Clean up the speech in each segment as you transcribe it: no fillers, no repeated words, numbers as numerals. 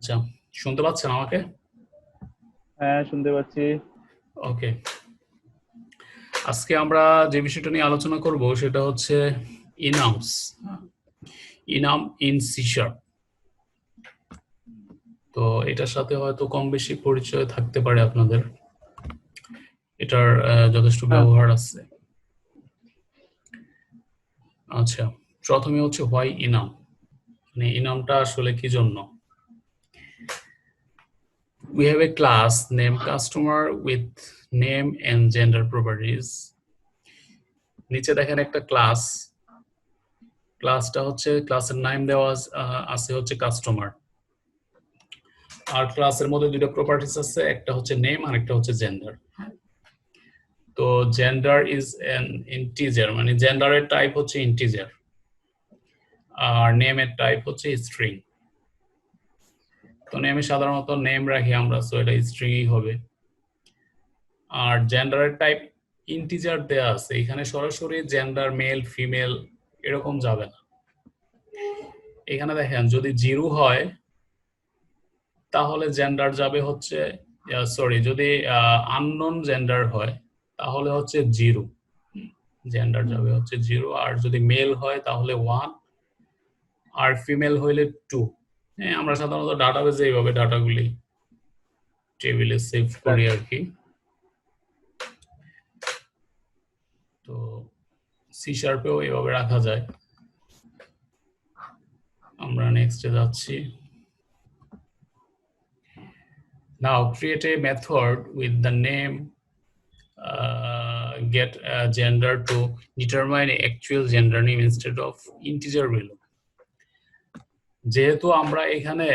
আচ্ছা, শুনতে পাচ্ছেন আমাকে? হ্যাঁ, শুনতে পাচ্ছি। ওকে। আজকে আমরা যে বিষয়টা নিয়ে আলোচনা করব সেটা হচ্ছে ইনামস। ইনাম ইন সি শার্প। তো এটার সাথে হয়তো কম বেশি পরিচয় থাকতে পারে আপনাদের। এটার যথেষ্ট হ্যাঁ, ব্যবহার আছে। আচ্ছা, প্রথমে হচ্ছে হোয়াই ইনাম, মানে ইনামটা আসলে কি জন্য। We have a class named customer with name and gender properties. নিচে দেখেন একটা ক্লাস, ক্লাসটা হচ্ছে ক্লাসের নাম দেওয়া আছে হচ্ছে কাস্টমার। আর ক্লাসের মধ্যে দুটো প্রপার্টিজ আছে, একটা হচ্ছে নেম আর একটা হচ্ছে জেন্ডার। তো জেন্ডার ইজ এন ইন্টিজার, মানে জেন্ডারের টাইপ হচ্ছে ইন্টিজার, আর নেমের টাইপ হচ্ছে স্ট্রিং। তো নেমে সাধারণত নেম রাখি আমরা, সো এটা স্ট্রিংই হবে। আর জেন্ডারের টাইপ ইন্টিজার দেয়া আছে, এখানে সরাসরি জেন্ডার মেল ফিমেল এরকম যাবে না। এখানে দেখেন যদি জিরো হয় তাহলে জেন্ডার যাবে হচ্ছে, সরি, যদি আননোন জেন্ডার হয় তাহলে হচ্ছে জিরো, জেন্ডার যাবে হচ্ছে জিরো। আর যদি মেল হয় তাহলে 1, আর ফিমেল হইলে 2। হ্যাঁ, আমরা সাধারণত ডাটাবেজে এইভাবে ডাটাগুলি টেবিলে সেভ করি আর কি। তো সি শার্পেও এইভাবে রাখা যায়। আমরা নেক্সটে যাচ্ছি। Now create a method with the name get gender to determine actual gender name instead of integer value. যেহেতু আমরা এখানে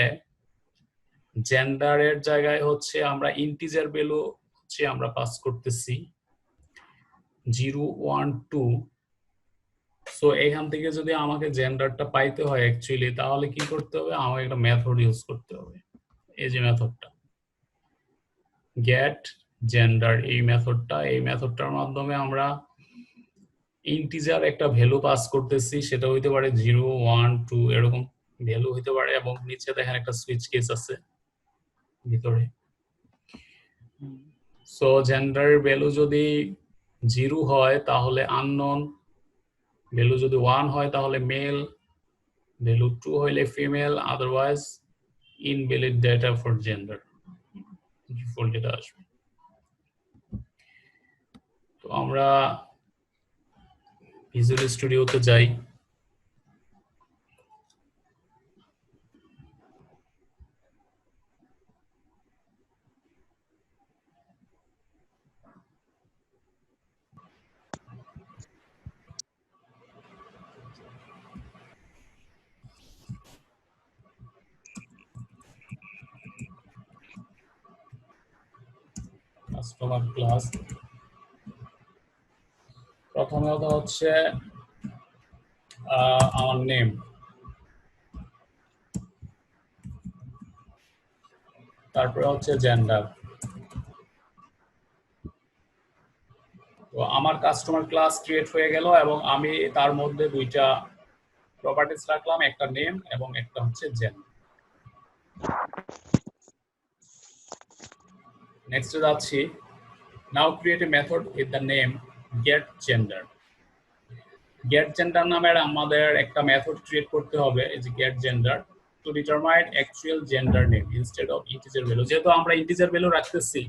জেন্ডারের জায়গায় হচ্ছে আমরা ইন্টিজার ভ্যালু হচ্ছে আমরা পাস করতেছি 0 1 2, সো এখান থেকে যদি আমাকে জেন্ডারটা পাইতে হয় অ্যাকচুয়ালি, তাহলে কি করতে হবে, আমাকে একটা মেথড ইউজ করতে হবে। এই যে মেথডটা গেট জেন্ডার, এই মেথডটার মাধ্যমে আমরা ইন্টিজার একটা ভ্যালু পাস করতেছি, সেটা হইতে পারে 0 1 2 এরকম ভ্যালু হইতে পারে। এবং নিচে দেখেন একটা সুইচ কেস আছে ভিতরে। সো জেন্ডার ভ্যালু যদি 0 হয় তাহলে আননোন, ভ্যালু যদি 1 হয় তাহলে মেল, ভ্যালু 2 হইলে female, otherwise invalid data for gender, default data আসবে। তো আমরা ভিজুয়াল স্টুডিওতে যাই। কাস্টমার ক্লাস, প্রথমত হচ্ছে আমার নেম, তারপরে হচ্ছে জেন্ডার। তো আমার কাস্টমার ক্লাস ক্রিয়েট হয়ে গেল এবং আমি তার মধ্যে দুইটা প্রপার্টিজ রাখলাম, একটা নেম এবং একটা হচ্ছে জেন্ডার। নেক্সট যাচ্ছি। Now create a method with the name get gender. Get gender নামের আমাদের একটা মেথড ক্রিয়েট করতে হবে, এই যে get gender to determine actual gender name instead of integer value. যেহেতু আমরা ইন্টিজার ভ্যালু রাখতেছি,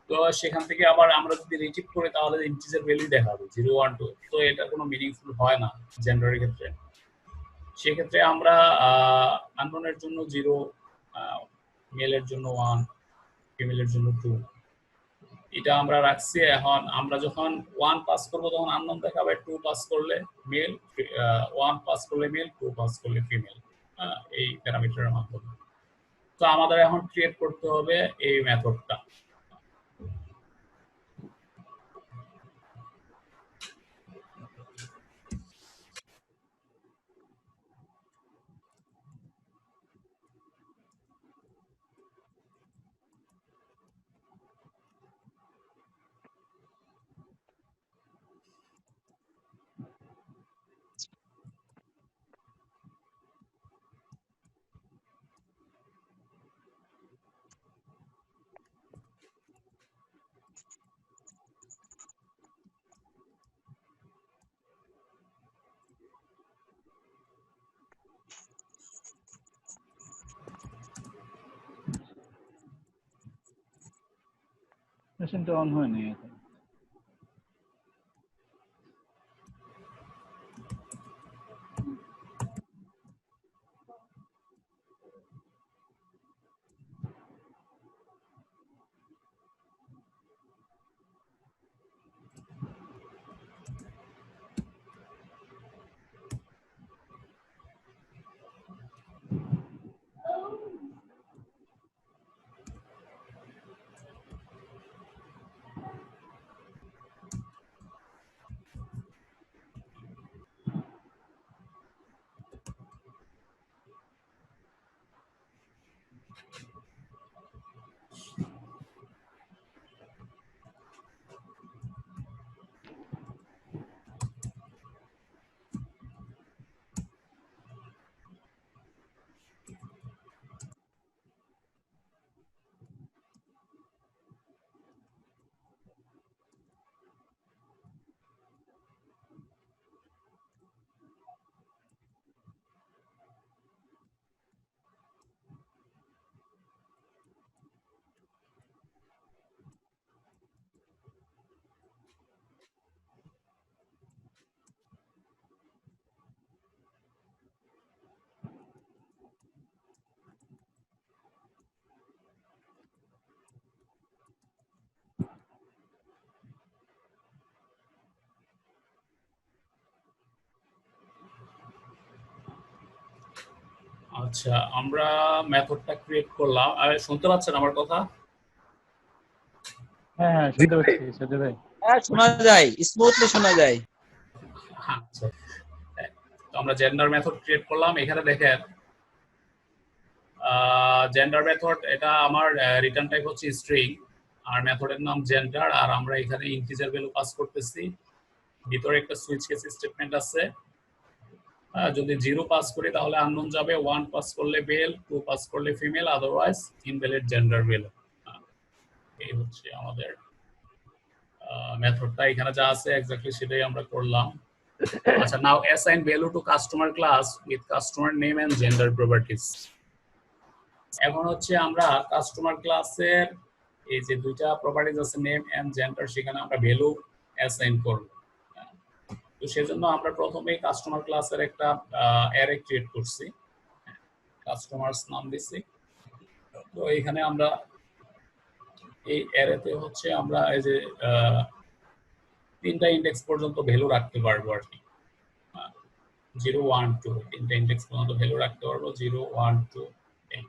তো সেখান থেকে আবার আমরা যদি রিটিভ করি তাহলে ইন্টিজার ভ্যালু দেখাবে 0 1 2, তো এটা কোনো মিনিংফুল হয় না জেন্ডারের ক্ষেত্রে। সেক্ষেত্রে আমরা আননোনের জন্য 0, মেলের জন্য 1, ফিমেলের জন্য 2, এটা আমরা রাখছি। এখন আমরা যখন 1 পাস করব তখন আননোন দেখাবে, 2 পাস করলে মেল, 1 পাস করলে মেল, 2 পাস করলে ফিমেল, এই প্যারামিটারের মাধ্যমে। তো আমাদের এখন ক্রিয়েট করতে হবে এই মেথডটা। মেশিনটা অন হয়নি এখন। আচ্ছা, আমরা মেথডটা ক্রিয়েট করলাম। শুনতে পাচ্ছেন আমার কথা? হ্যাঁ হ্যাঁ শুনতে পাচ্ছি সাজ্জাদ ভাই। হ্যাঁ শোনা যায়, স্মুথলি শোনা যায়। আচ্ছা, তো আমরা জেন্ডার মেথড ক্রিয়েট করলাম। এখানে দেখেন জেন্ডার মেথড, এটা আমার রিটার্ন টাইপ হচ্ছে স্ট্রিং, আর মেথডের নাম জেন্ডার, আর আমরা এখানে ইন্টিজার ভ্যালু পাস করতেছি। ভিতরে একটা সুইচ কেস স্টেটমেন্ট আছে। যদি 0 পাস করি তাহলে আননোন যাবে, 1 পাস করলে মেল, 2 পাস করলে female, otherwise invalid gender value. এই হচ্ছে আমাদের মেথডটা। এখানে যা আছে এক্স্যাক্টলি সেটাই আমরা করলাম। আচ্ছা, now assign value to customer class with customer name and gender properties. এখন হচ্ছে আমরা কাস্টমার ক্লাসের এই যে দুইটা প্রপার্টিজ আছে, নেম এন্ড জেন্ডার, সেখানে আমরা ভ্যালু অ্যাসাইন করব। তো সেজন্য আমরা প্রথমেই কাস্টমার ক্লাসের একটা অ্যারে ক্রিয়েট করছি, কাস্টমারস নাম দিছি। তো এখানে আমরা এই অ্যারেতে হচ্ছে আমরা এই যে 3টা ইন্ডেক্স পর্যন্ত ভ্যালু রাখতে পারবো আর কি। 0 1 2 3টা ইন্ডেক্স পর্যন্ত ভ্যালু রাখতে পারবো, 0 1 2 8।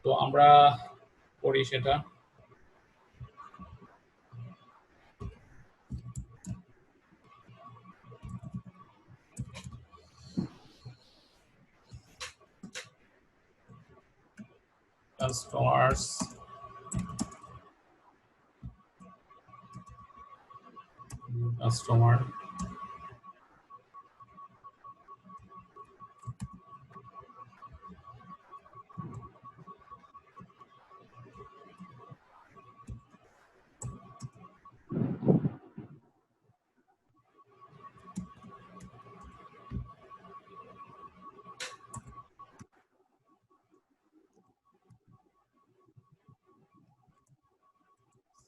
তো আমরা করি সেটা। কাস্টমার্স কাস্টমার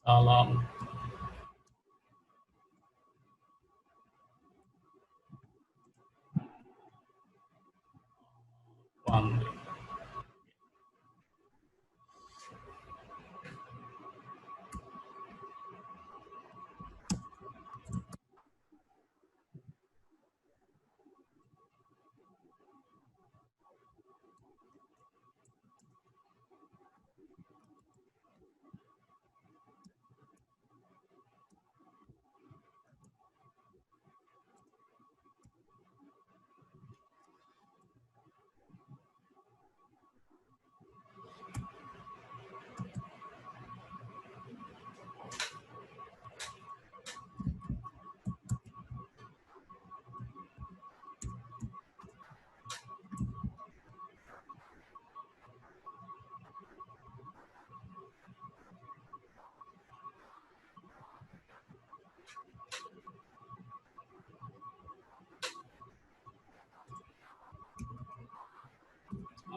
সালাম পান্ডে।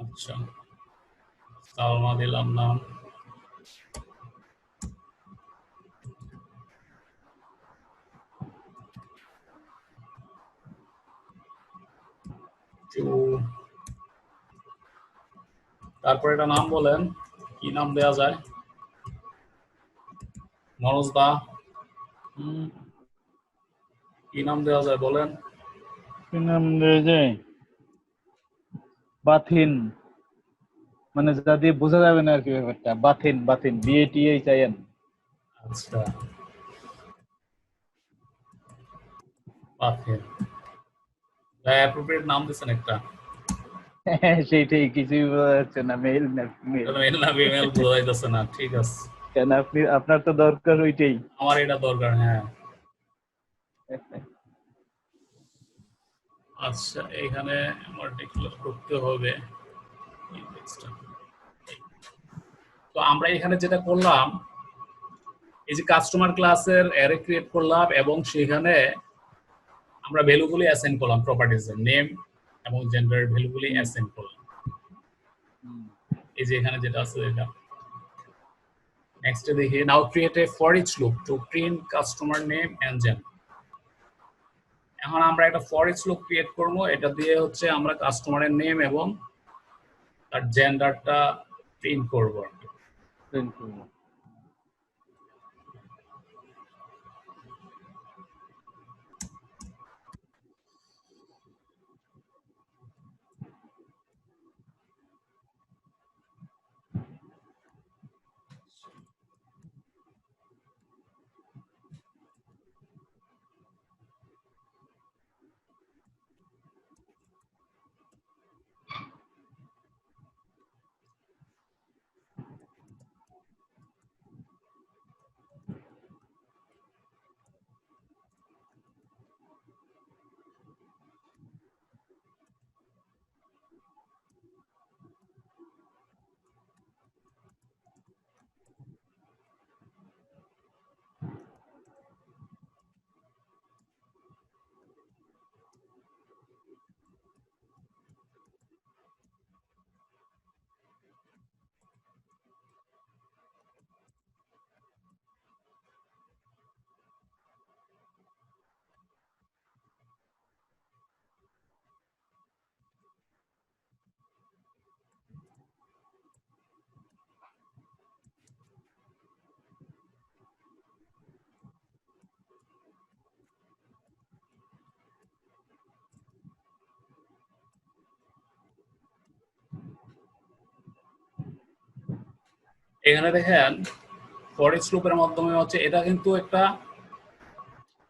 আচ্ছা, সালমা দিলাম নাম। টু, তারপর এটা নাম বলেন, কি নাম দেওয়া যায়? মনোজ দা, কি নাম দেওয়া যায় বলেন? কি নাম দেওয়া যায়? বাথিন, মানে যা দিয়ে বোঝা যাবে না আর কি ব্যাপারটা। বাথিন, বাথিন, BATHIN। আচ্ছা, পাথের অ্যাপ্রোপ্রিয়েট নাম দিচ্ছেন একটা। সেইটাই, কিছুই বোঝা যাচ্ছে না, মেল না ফিমেল। মেল না ফিমেল বোঝা যাইতেছে না, ঠিক আছে। কেন আপনার তো দরকার ওইটাই। আমার এটা দরকার, হ্যাঁ। আচ্ছা, এখানে আমার ডিক্লেয়ার করতে হবে ইন্ডেক্সটা। তো আমরা এখানে যেটা করলাম, এই যে কাস্টমার ক্লাসের অ্যারে ক্রিয়েট করলাম এবং সেখানে আমরা ভ্যালুগুলি অ্যাসাইন করলাম, প্রপার্টিজের নেম এবং জেন্ডারের ভ্যালুগুলি অ্যাসাইন করলাম। এই যে এখানে যেটা আছে এটা। নেক্সটে দেখি, now create a for each loop to print customer name and gender. এখন আমরা একটা ফর ইচ লুপ ক্রিয়েট করব, এটা দিয়ে হচ্ছে আমরা কাস্টমারের নেম এবং তার জেন্ডারটা প্রিন্ট করব আর কি। এখানে দেখেন ফর ইচ লুপের মাধ্যমে হচ্ছে, এটা কিন্তু একটা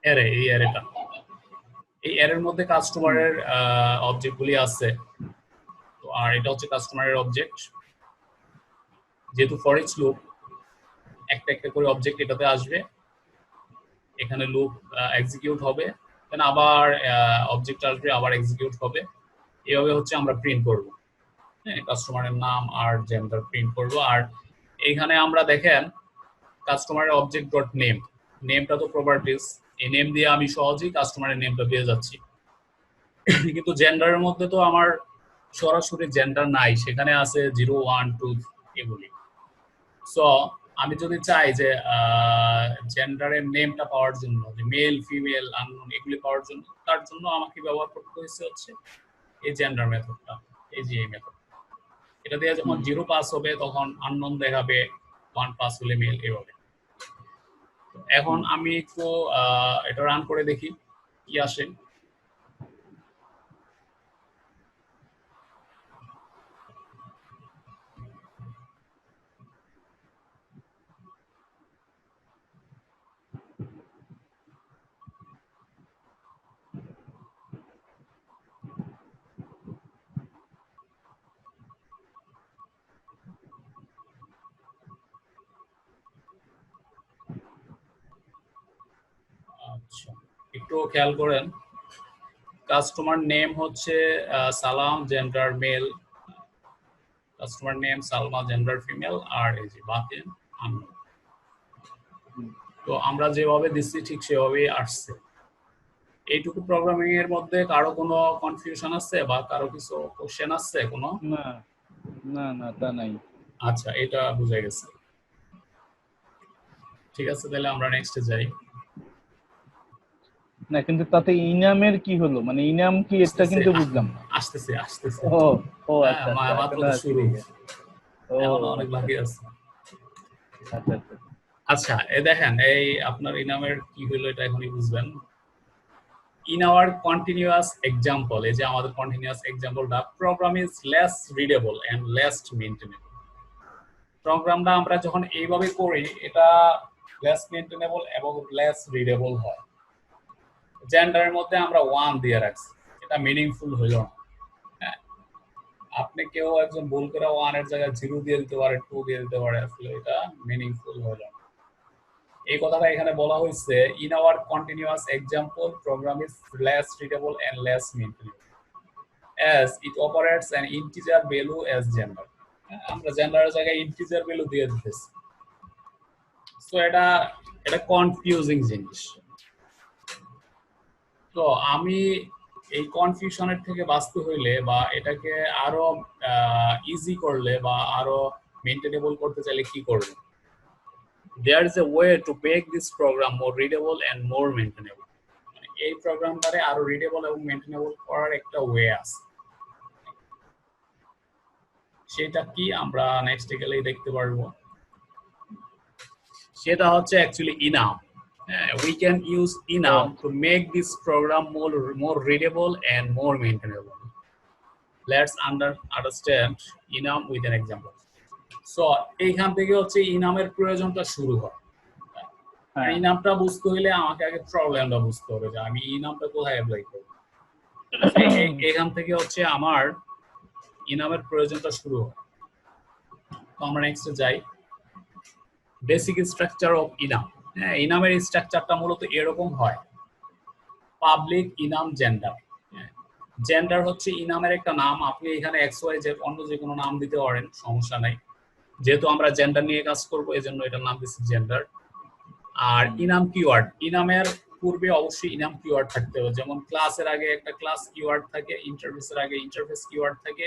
অ্যারে, এই অ্যারেটা, এই অ্যারের মধ্যে কাস্টমারের অবজেক্টগুলি আছে। তো আর এটা হচ্ছে কাস্টমারের অবজেক্ট। যেহেতু ফর ইচ লুপ, একটা একটা করে অবজেক্ট এটাতে আসবে, এখানে লুপ এক্সিকিউট হবে, দেন আবার অবজেক্ট আসবে, আবার এক্সিকিউট হবে। এইভাবে হচ্ছে আমরা প্রিন্ট করব, হ্যাঁ, কাস্টমারের নাম আর জেন্ডার প্রিন্ট করব। আর এইখানে আমরা দেখেন কাস্টমারের অবজেক্ট ডট নেম, নেমটা তো প্রপার্টিজ, এই নেম দিয়ে আমি সহজেই কাস্টমারের নেমটা পেয়ে যাচ্ছি। কিন্তু জেন্ডারের মধ্যে তো আমার সরাসরি জেন্ডার নাই, সেখানে আছে 0, 1, 2 এগুলি। সো আমি যদি চাই যে জেন্ডারের নেমটা পাওয়ার জন্য, যে মেল ফিমেল আননোন এগুলি পাওয়ার জন্য, তার জন্য আমাকে ব্যবহার করতে হয়েছে হচ্ছে এই জেন্ডার মেথডটা, এই যে এই মেথড। এটা দিয়ে যখন 0 পাস হবে তখন আননোন দেখাবে, 1 পাস হলে মেল, এভাবে। এখন আমি একটু এটা রান করে দেখি কি আসে। আচ্ছা, একটু খেয়াল করেন, কাস্টমার নেম হচ্ছে Salam, gender male, customer name Salma, gender female, আর এই যে বাতিন আননোন। তো আমরা যেভাবে দিচ্ছি ঠিক সেভাবেই আসছে। এইটুকু প্রোগ্রামিং এর মধ্যে কারো কোনো কনফিউশন আছে বা কারো কিছু কোশ্চেন আছে কোনো? না না না, তা নাই। আচ্ছা, এটা বুঝে গেছে। ঠিক আছে, তাহলে আমরা নেক্সটে যাই। না, কিন্তু তাতে ইনামের কি হলো, মানে ইনাম কি, এটা কিন্তু বুঝলাম না। আসতেছে আসতেছে ও ও হ্যাঁ আচ্ছা আচ্ছা মাত্র এখনো তো আসেনি শুরু, গে। ও এখন অনেক আচ্ছা বাকি আছে। আচ্ছা আচ্ছা আচ্ছা এই দেখেন এই আপনার ইনামের কি হলো এটা এখনই বুঝবেন। In our continuous example, এই যে আমাদের continuous exampleটা program is less readable and less maintainable. প্রোগ্রামটা আমরা যখন এইভাবে করি এটা less maintainable এবং less readable হয়। জেন্ডারের মধ্যে আমরা 1 দিয়ে রাখছি, এটা মিনিংফুল হইল না। হ্যাঁ, আপনি কেউ একজন ভুল করে 1 এর জায়গায় 0 দিয়ে দিতে পারে, 2 দিয়ে দিতে পারে, আসলে এটা মিনিংফুল হইল না। এই কথাটা এখানে বলা হয়েছে in our continuous example program is less readable and less maintainable as it operates an integer value as gender. আমরা জেন্ডারের জায়গায় ইন্টিজার ভ্যালু দিয়ে দিতেছি, সো এটা এটা কনফিউজিং জিনিস। তো আমি এই কনফিউশনের থেকে বাঁচতে হইলে বা এটাকে আরো ইজি করলে বা আরো মেইনটেনেবল করতে চাইলে কি করব? There is a way to make this program more readable and more maintainable. এই প্রোগ্রামটারে আরো রিডেবল এবং মেইনটেনেবল করার একটা ওয়ে আছে, সেটা কি আমরা নেক্সট গেলেই দেখতে পারবো। সেটা হচ্ছে actually enum. We can use enum to make this program more readable and more maintainable. Let's understand enum with an example. So এইখান থেকে হচ্ছে ইনামের প্রয়োজনটা শুরু হয়। হ্যাঁ ইনামটা বুঝতে হলে আমাকে আগে প্রবলেমটা বুঝতে হবে যে আমি ইনামটা কোথায় অ্যাপ্লাই করব। এখান থেকে হচ্ছে আমার ইনামের প্রয়োজনটা শুরু হয়। তো আমরা নেক্সটে যাই। বেসিক স্ট্রাকচার অফ ইনাম। হ্যাঁ, ইনামের স্ট্রাকচারটা মূলত এরকম হয়। পাবলিক ইনাম জেন্ডার। জেন্ডার হচ্ছে ইনামের একটা নাম, আপনি এখানে এক্স ওয়াই জেড অন্য যে কোনো নাম দিতে পারেন, সমস্যা নাই। যেহেতু আমরা জেন্ডার নিয়ে কাজ করব এজন্য এটার নাম দিচ্ছি জেন্ডার। আর ইনাম কিওয়ার্ড, ইনামের পূর্বে অবশ্যই ইনাম কিওয়ার্ড থাকতে হবে, যেমন ক্লাসের আগে একটা ক্লাস কিওয়ার্ড থাকে, ইন্টারফেসের আগে ইন্টারফেস কিওয়ার্ড থাকে,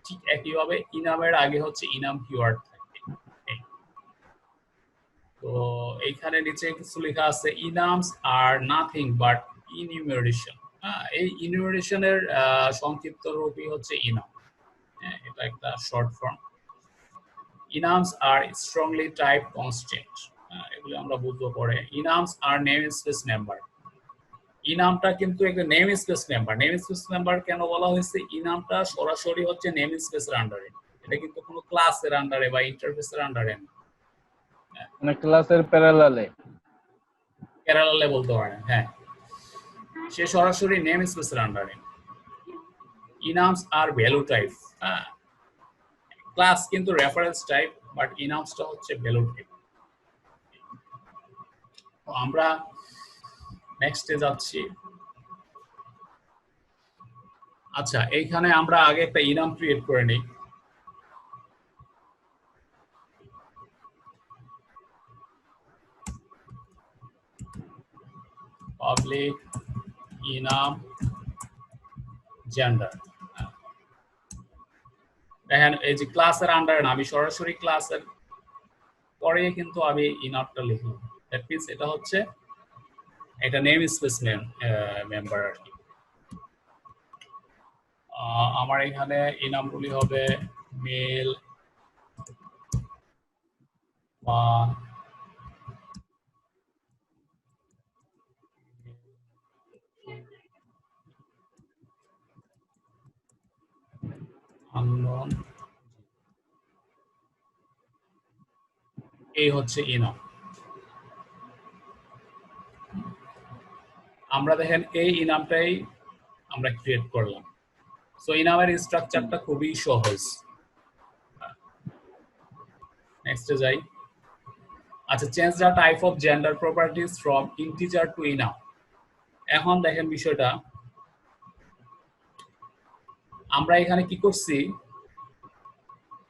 ঠিক একইভাবে ইনামের আগে হচ্ছে ইনাম কিওয়ার্ড থাকে। তো এইখানে নিচে কিছু লেখা আছে, enums are nothing but enumeration. এই ইনিউমারেশনের সংক্ষিপ্ত রূপই হচ্ছে ইনাম। এটা একটা short form. Enums are strongly type constant, এগুলো আমরা বুঝবো পরে। Enums are namespace number. ইনামটা কিন্তু একটা namespace number. Namespace number কেন বলা হয়েছে? ইনামটা সরাসরি হচ্ছে নেম স্পেসের আন্ডারে, এটা কিন্তু কোনো ক্লাসের আন্ডারে বা ইন্টারফেসের আন্ডারে না, মানে ক্লাসের প্যারালালে। প্যারালালে বলতে পারেন। হ্যাঁ, সে সরাসরি নেম স্পেসের আন্ডারে। ইনামস আর ভ্যালু টাইপ। ক্লাস কিন্তু রেফারেন্স টাইপ, বাট ইনামসটা হচ্ছে ভ্যালু টাইপ। তো আমরা নেক্সটে যাচ্ছি। আচ্ছা, এইখানে আমরা আগে একটা ইনাম ক্রিয়েট করে নিই। পাবলিক ইনাম জেন্ডার। দেখেন এই যে ক্লাসের আন্ডারে না, আমি সরাসরি ক্লাসের পরে কিন্তু আমি ইনামটা লিখলাম। দ্যাট মিন্স এটা হচ্ছে একটা নেম স্পেস মেম্বার আর কি। আমার এখানে ইনামগুলি হবে মেল বা আননোন, এই হচ্ছে ইনাম। আমরা দেখেন এই ইনামটাই আমরা ক্রিয়েট করলাম। সো ইনামের স্ট্রাকচারটা খুবই সহজ। নেক্সটে যাই। আচ্ছা, change the type of gender properties from integer to enum. এখন দেখেন বিষয়টা, আমরা এখানে কি করছি,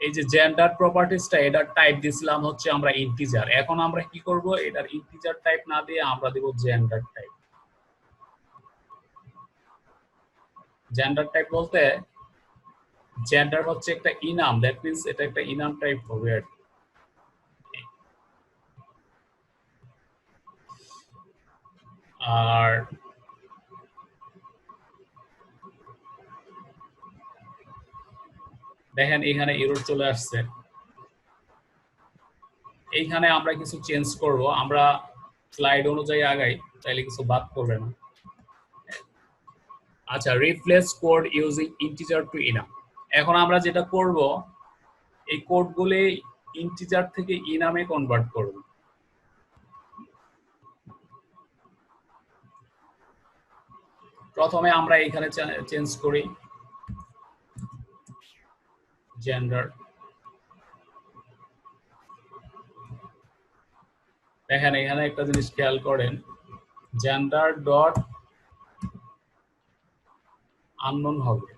এই যে জেন্ডার প্রপার্টিজটা এটার টাইপ দিছিলাম হচ্ছে আমরা ইন্টিজার। এখন আমরা কি করব, এটার ইন্টিজার টাইপ না দিয়ে আমরা দেব জেন্ডার টাইপ। জেন্ডার টাইপ বলতে জেন্ডার হচ্ছে একটা ইনাম, দ্যাট মিন্স এটা একটা ইনাম টাইপ হবে আর কি। আর দেখেন এখানে এরর চলে আসছে। এইখানে আমরা কিছু চেঞ্জ করব, আমরা স্লাইড অনুযায়ী আগাই, তাইলে কিছু বাদ করবে না। আচ্ছা, replace code using integer to enum. এখন আমরা যেটা করব, এই কোডগুলি ইন্টিজার থেকে ইনামে কনভার্ট করব। প্রথমে আমরা এখানে চেঞ্জ করি জেন্ডার। দেখেন এখানে একটা জিনিস খেয়াল করেন, জেন্ডার ডট আননোন হবে।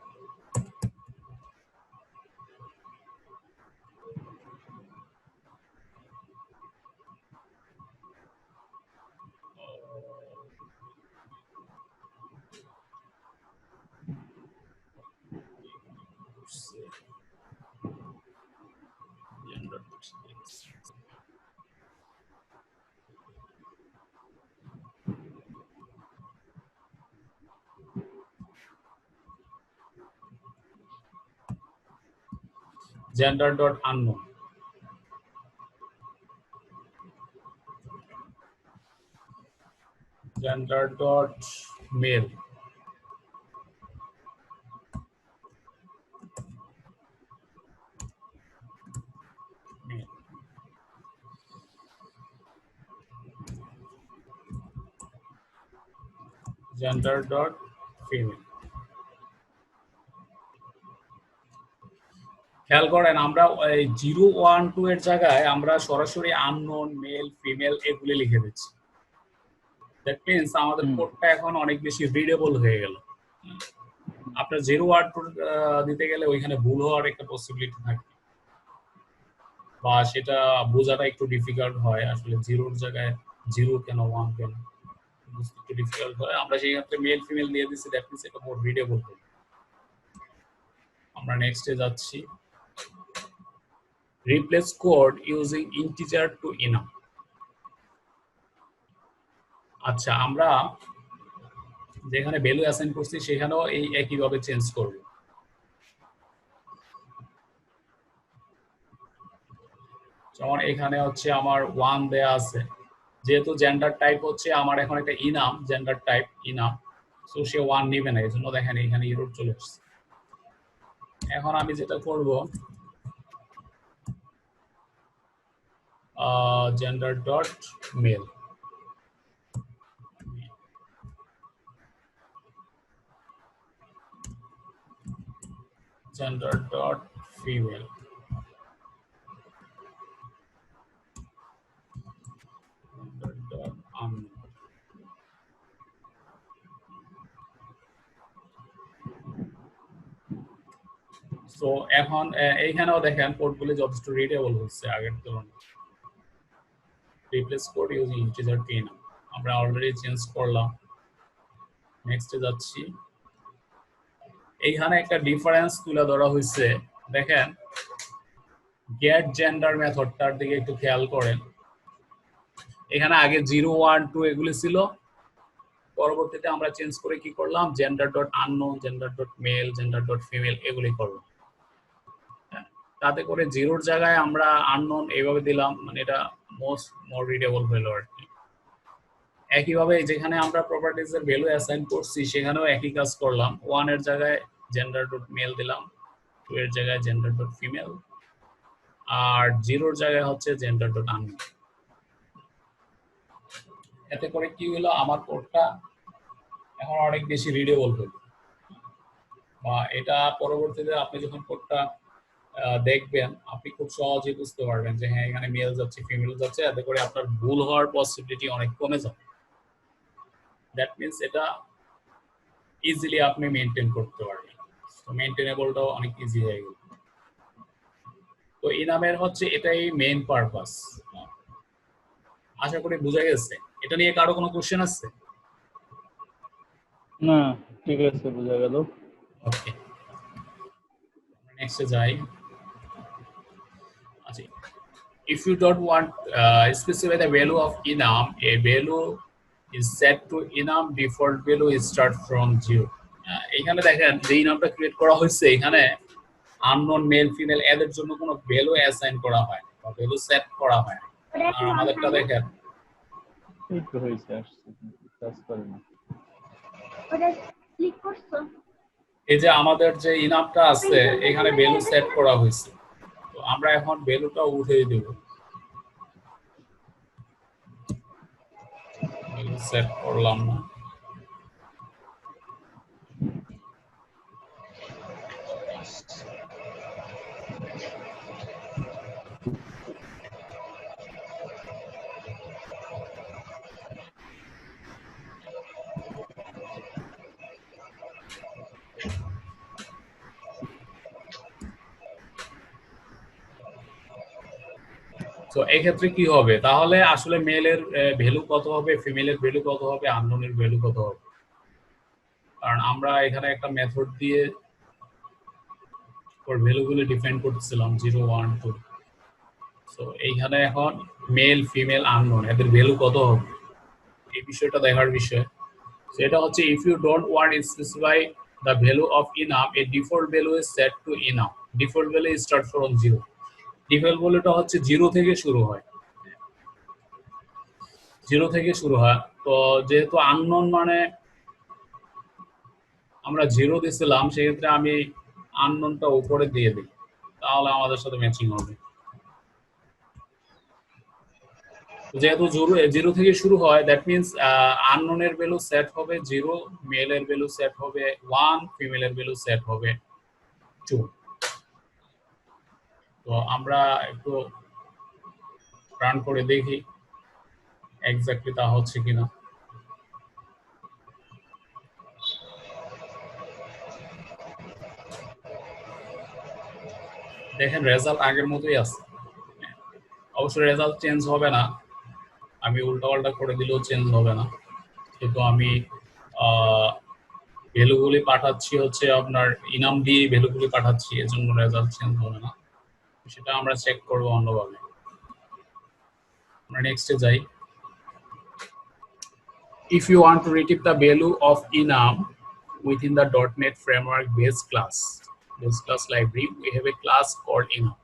Gender dot unknown. Gender dot male. Gender dot female. খেয়াল করেন আমরা 0, 1, 2 এর জায়গায় আমরা সরাসরি আননোন, মেল, ফিমেল এগুলি লিখে দিচ্ছি। দ্যাট মিন্স আমাদের কোডটা এখন অনেক বেশি রিডেবল হয়ে গেল। আপনার 0 আর 2 দিতে গেলে ওইখানে ভুল হওয়ার একটা পসিবিলিটি থাকে, বা সেটা বোঝাটা একটু ডিফিকাল্ট হয়। আসলে 0 এর জায়গায় 0 কেন, 1 কেন, বুঝতে একটু ডিফিকাল্ট হয়। আমরা সেই ক্ষেত্রে মেল ফিমেল দিয়ে দিচ্ছি, দ্যাট মিন্স এটা মোর রিডেবল হবে। আমরা নেক্সটে যাচ্ছি, replace code using integer to enum। আচ্ছা, আমরা যেখানে ভ্যালু অ্যাসাইন করছি সেখানেও এই একইভাবে চেঞ্জ করব। যেমন এখানে হচ্ছে আমার 1 দেয়া আছে, যেহেতু জেন্ডার টাইপ হচ্ছে আমার এখন একটা ইনাম, জেন্ডার টাইপ ইনাম, সো সে 1 নেবে না, এজন্য দেখেন এখানে এরর চলে আসছে। এখন আমি যেটা করব, gender dot male, gender dot female, gender dot unknown। So এখন এইখানেও দেখেন কোডগুলি যথেষ্ট রিডেবল হচ্ছে আগের তুলনায়। Replace code using integer to enum আমরা অলরেডি চেঞ্জ করলাম। নেক্সটে যাচ্ছি, এইখানে একটা ডিফারেন্স তুলে ধরা হয়েছে। দেখেন গেট জেন্ডার মেথডটার দিকে একটু খেয়াল করেন। এখানে আগে 0, 1, 2 এগুলি ছিল, পরবর্তীতে আমরা চেঞ্জ করে কি করলাম, gender dot unknown, gender dot male, gender dot female এগুলি করলাম। তাতে করে 0-র জায়গায় আমরা আননোন এইভাবে দিলাম, মানে এটা মোর রিডেবল হলো আর কি। একইভাবে যেখানে আমরা প্রপার্টিজ এর ভ্যালু অ্যাসাইন করছি সেখানেও একই কাজ করলাম। 1 এর জায়গায় জেন্ডার ডট মেল দিলাম, 2 এর জায়গায় জেন্ডার ডট ফিমেল, আর 0-র জায়গায় হচ্ছে জেন্ডার ডট আননোন। এতে করে কি হলো, আমার কোডটা এখন অনেক বেশি রিডেবল হলো, বা এটা পরবর্তীতে আপনি যখন কোডটা দেখবেন আপনি খুব সহজেই বুঝতে পারবেন যে হ্যাঁ এখানে মেল যাচ্ছে, ফিমেল যাচ্ছে। এতে করে আপনার ভুল হওয়ার পসিবিলিটি অনেক কমে যাবে। দ্যাট মিন্স এটা ইজিলি আপনি মেনটেন করতে পারবেন, তো মেনটেনেবলটাও অনেক ইজি হয়ে গেল। তো ইনামের হচ্ছে এটাই মেইন পারপাস। আশা করি বোঝা গেছে। এটা নিয়ে কারো কোনো কোশ্চেন আছে? না, ঠিক আছে, বোঝা গেল। ওকে, নেক্সটে যাই। আচ্ছা, if you don't want specify the value of enum, a value is set to enum default value is start from 0। এখানে দেখেন যে ইনামটা ক্রিয়েট করা হয়েছে, এখানে আননোন মেল ফিমেল এদের জন্য কোনো ভ্যালু অ্যাসাইন করা হয় না বা ভ্যালু সেট করা হয় না। আর আমাদেরটা দেখেন এই তো হয়েছে আসছে কিন্তু কাজ করে না। এই যে আমাদের যে ইনামটা আছে এখানে ভ্যালু সেট করা হয়েছে, তো আমরা এখন ভ্যালুটা উঠিয়ে দেব। ভ্যালু সেট করলাম না, তো এই ক্ষেত্রে কি হবে তাহলে আসলে মেলের ভ্যালু কত হবে, ফিমেলের ভ্যালু কত হবে, আননোনের ভ্যালু কত হবে? কারণ আমরা এখানে একটা মেথড দিয়ে ওর ভ্যালুগুলো ডিফাইন করতেছিলাম 0 1 2। সো এইখানে এখন মেল ফিমেল আননোন এদের ভ্যালু কত হবে এই বিষয়টা দেখার বিষয়। So এটা হচ্ছে if you don't want to specify the value of enum, a default value is set to enum. Default value start from 0. Default valueটা হচ্ছে 0 থেকে শুরু হয়, 0 থেকে শুরু হয়। তো যেহেতু আননোন মানে আমরা 0 দিছিলাম, সেক্ষেত্রে আমি আননোনটা উপরে দিয়ে দিই, তাহলে আমাদের সাথে ম্যাচিং হবে। যেহেতু 0 থেকে শুরু হয়, দ্যাট মিনস আননোনের ভ্যালু সেট হবে 0, মেলের ভ্যালু সেট হবে 1, ফিমেলের ভ্যালু সেট হবে 2। তো আমরা একটু রান করে দেখি এক্স্যাক্টলি তা হচ্ছে কিনা। দেখেন রেজাল্ট আগের মতোই আছে, অবশ্যই রেজাল্ট চেঞ্জ হবে না, আমি উল্টাপাল্টা করে দিলেও চেঞ্জ হবে না, কিন্তু আমি ভ্যালুগুলি পাঠাচ্ছি হচ্ছে আপনার ইনাম দিয়ে ভ্যালুগুলি পাঠাচ্ছি, এর জন্য রেজাল্ট চেঞ্জ হবে না, সেটা আমরা চেক করব অন্যভাবে। আমরা নেক্সটে যাই। If you want to retrieve the value of enum within the .NET Framework base class library, we have a class called enum.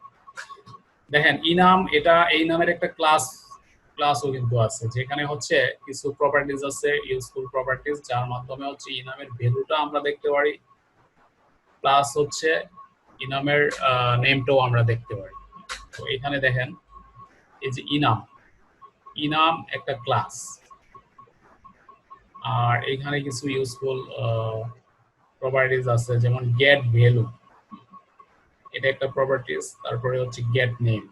দেখেন ইনাম, এটা এই নামের একটা ক্লাসও কিন্তু আছে, যেখানে হচ্ছে কিছু প্রপার্টিজ আছে, ইউজফুল প্রপার্টিজ, যার মাধ্যমে হচ্ছে ইনামের ভ্যালুটা আমরা দেখতে পারি, প্লাস হচ্ছে ইনামের নেমটাও আমরা দেখতে পারি। তো এখানে দেখেন এই যে ইনাম একটা ক্লাস, আর এখানে কিছু ইউজফুল প্রপার্টিজ আছে, যেমন গেট ভ্যালু, এটা একটা প্রপার্টিজ, তারপরে হচ্ছে গেট নেম,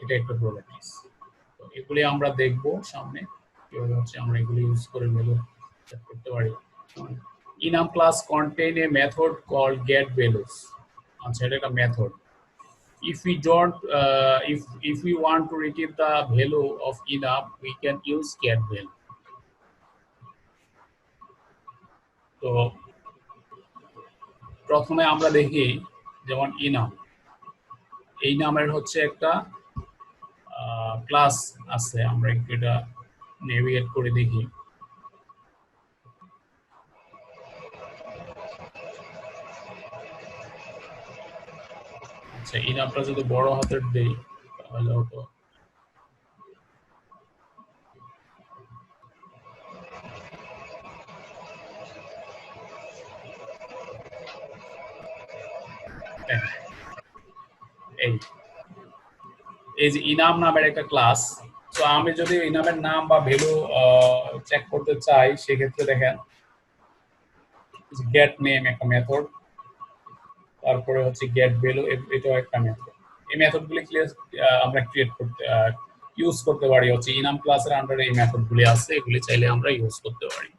এটা একটা প্রপার্টিজ। তো এগুলি আমরা দেখব সামনে কিভাবে হচ্ছে আমরা এগুলি ইউজ করে ভ্যালু সেট করতে পারি। enum class contain a method called get values, আচ্ছা এটা একটা method. if we don't if we want to retrieve the value of enum, we can use get value. তো প্রথমে আমরা দেখি যেমন ইনাম, এই নামের হচ্ছে একটা ক্লাস আছে, আমরা একটু এটা নেভিগেট করে দেখি। আচ্ছা ইনামটা যদি বড় হাতের দেই তাহলে হতো, এই যে ইনাম নামের একটা ক্লাস। তো আমি যদি ইনামের নাম বা ভ্যালু চেক করতে চাই, সেক্ষেত্রে দেখেন গেট নেম একটা মেথড, তারপরে হচ্ছে গেট ভ্যালু, এটাও একটা মেথড। এই মেথডগুলি আমরা ক্রিয়েট করতে ইউজ করতে পারি, হচ্ছে ইনাম ক্লাসের আন্ডারে এই মেথডগুলি আছে, এগুলি চাইলে আমরা ইউজ করতে পারি।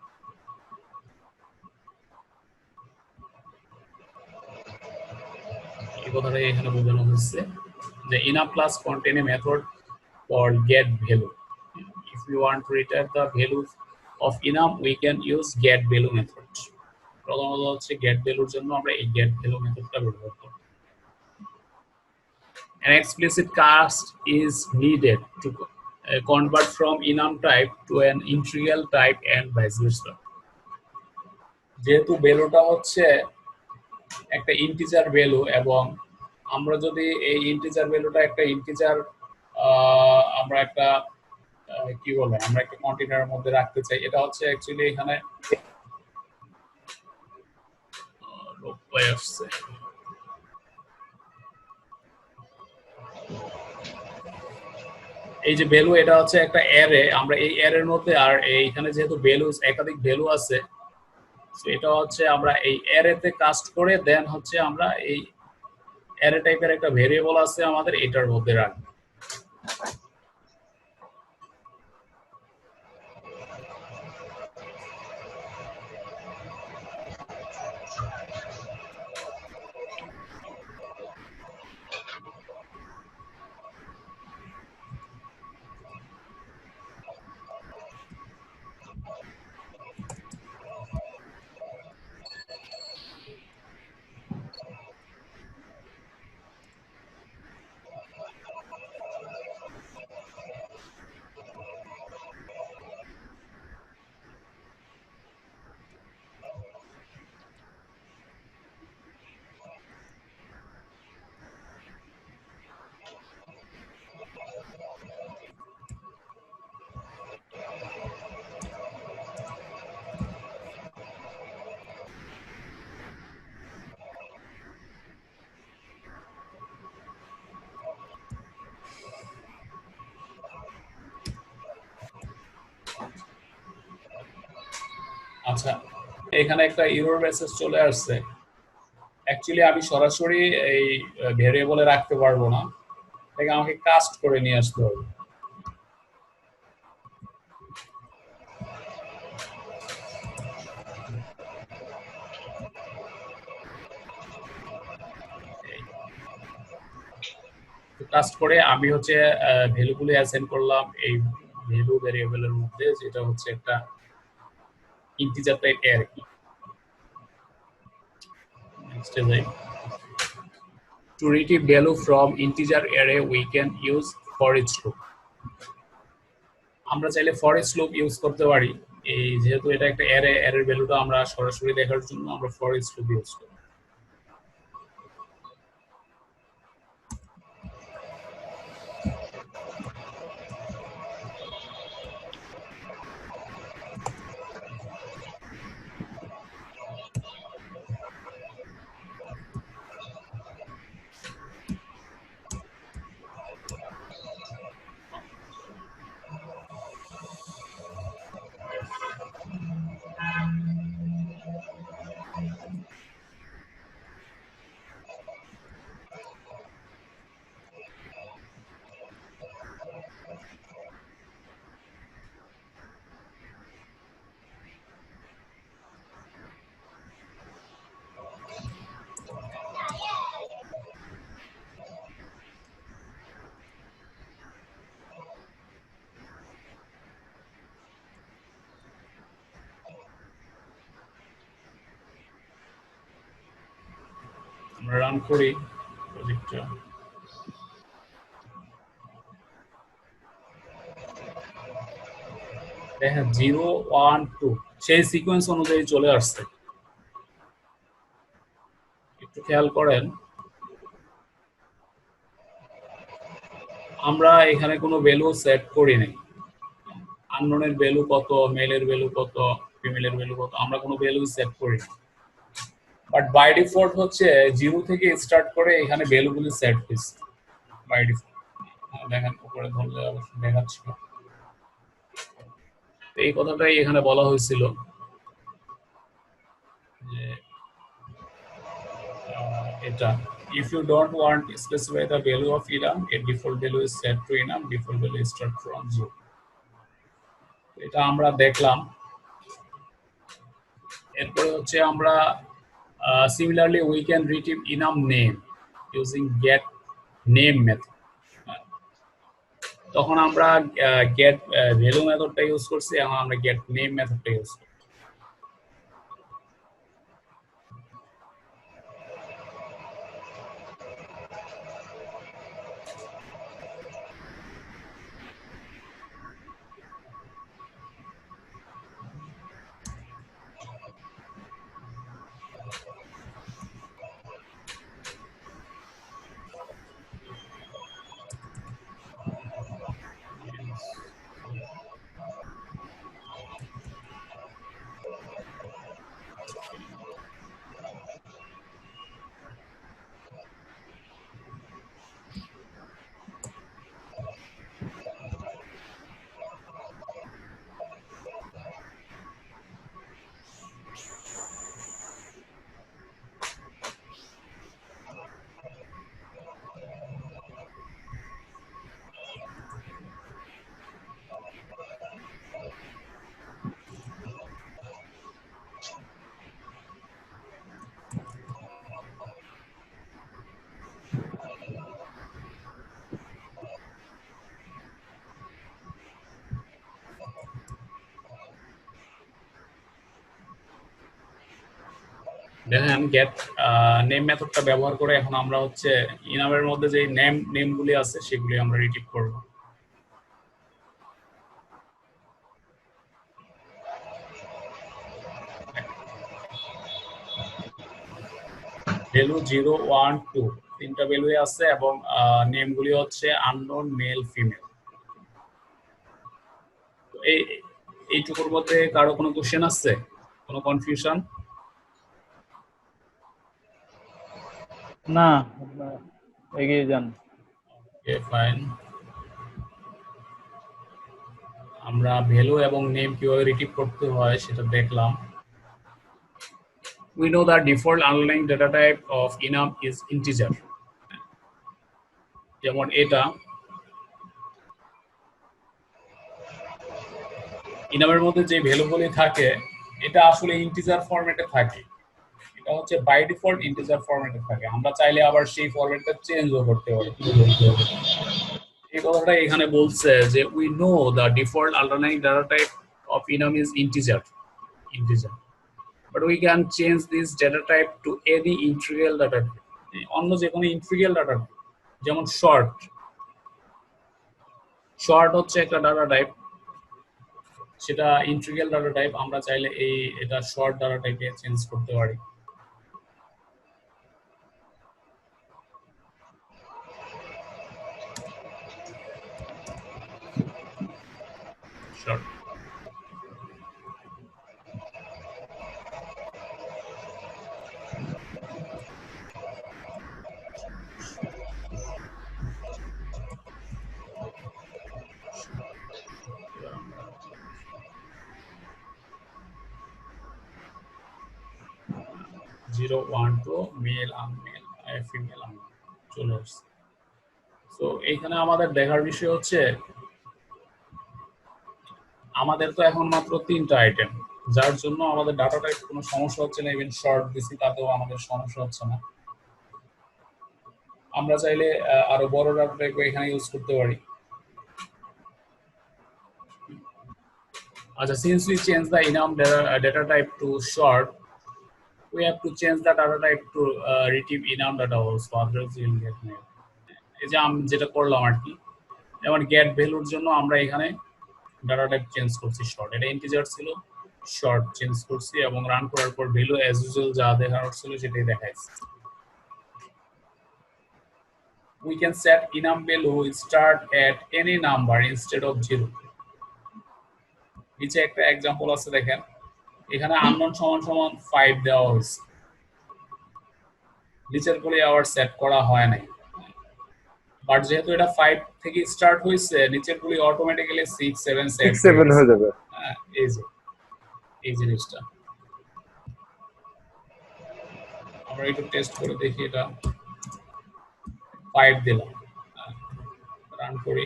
এই কথাটাই এখানে বোঝানো হচ্ছে যে enum class contain a method called get value. If we want to return the values of enum, we can use get value method. প্রথমত হচ্ছে get value এর জন্য আমরা এই get value মেথডটা ব্যবহার করব। An explicit cast is needed to convert from enum type to an integral type and vice versa. যেহেতু ভ্যালুটা হচ্ছে একটা ইন্টিজার ভ্যালু, এবং আমরা যদি এই ইন্টিজার ভ্যালুটা একটা ইন্টিজার আমরা একটা কি বলে আমরা একটা কন্টেইনারের মধ্যে রাখতে চাই, এটা হচ্ছে অ্যাকচুয়ালি এখানে উপায় আসছে। এই যে ভ্যালু, এটা হচ্ছে একটা অ্যারে, আমরা এই অ্যারের মধ্যে আর এইখানে যেহেতু ভ্যালু একাধিক ভ্যালু আছে, তো এটা হচ্ছে আমরা এই অ্যারেতে কাস্ট করে দেন হচ্ছে আমরা এই অ্যারে টাইপের একটা ভেরিয়েবল আছে আমাদের, এটার মধ্যে রাখবো। আচ্ছা, এখানে একটা এরর মেসেজ চলে আসছে। অ্যাকচুয়ালি আমি সরাসরি এই ভেরিয়েবলে রাখতে পারবো না, এটাকে আমাকে কাস্ট করে নিয়ে আসতে হবে। কাস্ট করে আমি হচ্ছে ভ্যালুগুলো অ্যাসাইন করলাম এই ভ্যালু ভেরিয়েবলের মধ্যে, যেটা হচ্ছে একটা ইন্টিজার টাইপ অ্যারে। নেক্সট যাই। To retrieve value from integer array we can use for each loop. আমরা চাইলে for each loop ইউজ করতে পারি, এই যেহেতু এটা একটা অ্যারে, অ্যারের ভ্যালুটা আমরা সরাসরি দেখার জন্য আমরা for each loop ইউজ করি। আমরা রান করি প্রজেক্টটা। দেখেন 0 1 2 সেই সিকোয়েন্স অনুযায়ী চলে আসছে, একটু খেয়াল করেন। আমরা এখানে কোনো ভ্যালু সেট করি নাই, আননোনের ভ্যালু কত, মেলের ভ্যালু কত, ফিমেলের ভ্যালু কত, আমরা কোনো ভ্যালু সেট করি না। বাট বাই ডিফল্ট হচ্ছে 0 থেকে স্টার্ট করে এখানে ভ্যালুগুলি সেট হয়েছে বাই ডিফল্ট। দেখেন উপরে ধরলে অবশ্য দেখাচ্ছিল, এই কথাটাই এখানে বলা হয়েছিল যে এটা if you don't want to specify the value of enum, a default value is set to enum, default value is start from 0। এটা আমরা দেখলাম। এরপরে হচ্ছে আমরা similarly we can retrieve enum name using get name method। তখন আমরা get value মেথডটা use করছি, এখন আমরা get name মেথডটা ইউজ করছি। দেখেন গেট নেম মেথডটা ব্যবহার করে এখন আমরা হচ্ছে ইনামের মধ্যে যে নেমগুলি আছে সেগুলি আমরা রিট্রিভ করব। ভ্যালু 0 1 2 তিনটা ভ্যালুই আছে এবং নেমগুলি হচ্ছে আননোন মেল ফিমেল। এই এইটুকুর মধ্যে কারো কোনো কোশ্চেন আছে, কোনো কনফিউশন? না, এগিয়ে যান। Okay fine. আমরা ভ্যালু এবং নেম কিভাবে রিট্রিভ করতে হয় সেটা দেখলাম। We know that default underlying data type of enum is integer. যেমন এটা enum এর মধ্যে যে ভ্যালুগুলি থাকে এটা আসলে ইন্টিজার ফরম্যাটে থাকে। এটা হচ্ছে বাই ডিফল্ট ইন্টিজার ফরম্যাটে থাকে। আমরা চাইলে আবার সেই ফরম্যাটটা চেঞ্জও করতে পারি। এই কথাটা এখানে বলছে যে we know the default underlying data type of enum is integer. But we can change this data type to any integral data type. অন্য যে কোনো ইন্টিগ্রাল ডাটা টাইপ, যেমন শর্ট হচ্ছে একটা ডাটা টাইপ, সেটা ইন্টিগ্রাল ডাটা টাইপ। আমরা চাইলে এটা শর্ট ডাটা টাইপে চেঞ্জ করতে পারি। শর্ট 0 1 2 মেল আনমেল ফিমেল আনমেল চলে আসছে। তো এইখানে আমাদের দেখার বিষয় হচ্ছে আমাদের তো এখন মাত্র 3টা আইটেম, যার জন্য আমাদের ডাটা টাইপ কোনো সমস্যা হচ্ছে না। ইভেন শর্ট দিছি তাতেও আমাদের সমস্যা হচ্ছে না। আমরা চাইলে আরো বড় ডাটা টাইপ এখানে ইউজ করতে পারি। আচ্ছা, since we change the enum data type to short, we have to change the data type to retrieve enum data also, otherwise we will get mail. এই যে আমি যেটা করলাম আর কি, যেমন get ভ্যালুর জন্য আমরা এখানে ডাটা টাইপ চেঞ্জ করছি শর্ট। এটা ইন্টিজার ছিল, শর্ট চেঞ্জ করছি এবং রান করার পর ভ্যালু অ্যাজ ইউজুয়াল যা দেখানোর ছিল সেটাই দেখাইছে। We can set enum value start at any number instead of 0. নিচে একটা एग्जांपल আছে দেখেন, এখানে আননোন সমান সমান 5 দেওয়া হয়েছে, নিচের গুলি আবার সেট করা হয় নাই। বাট যেহেতু এটা 5 থেকে স্টার্ট হয়েছে, নিচের গুলি অটোমেটিক্যালি 6 7 সেট 7 হয়ে যাবে। এই জিনিসটা আমরা একটু টেস্ট করে দেখি। এটা 5 দিলাম, রান করি।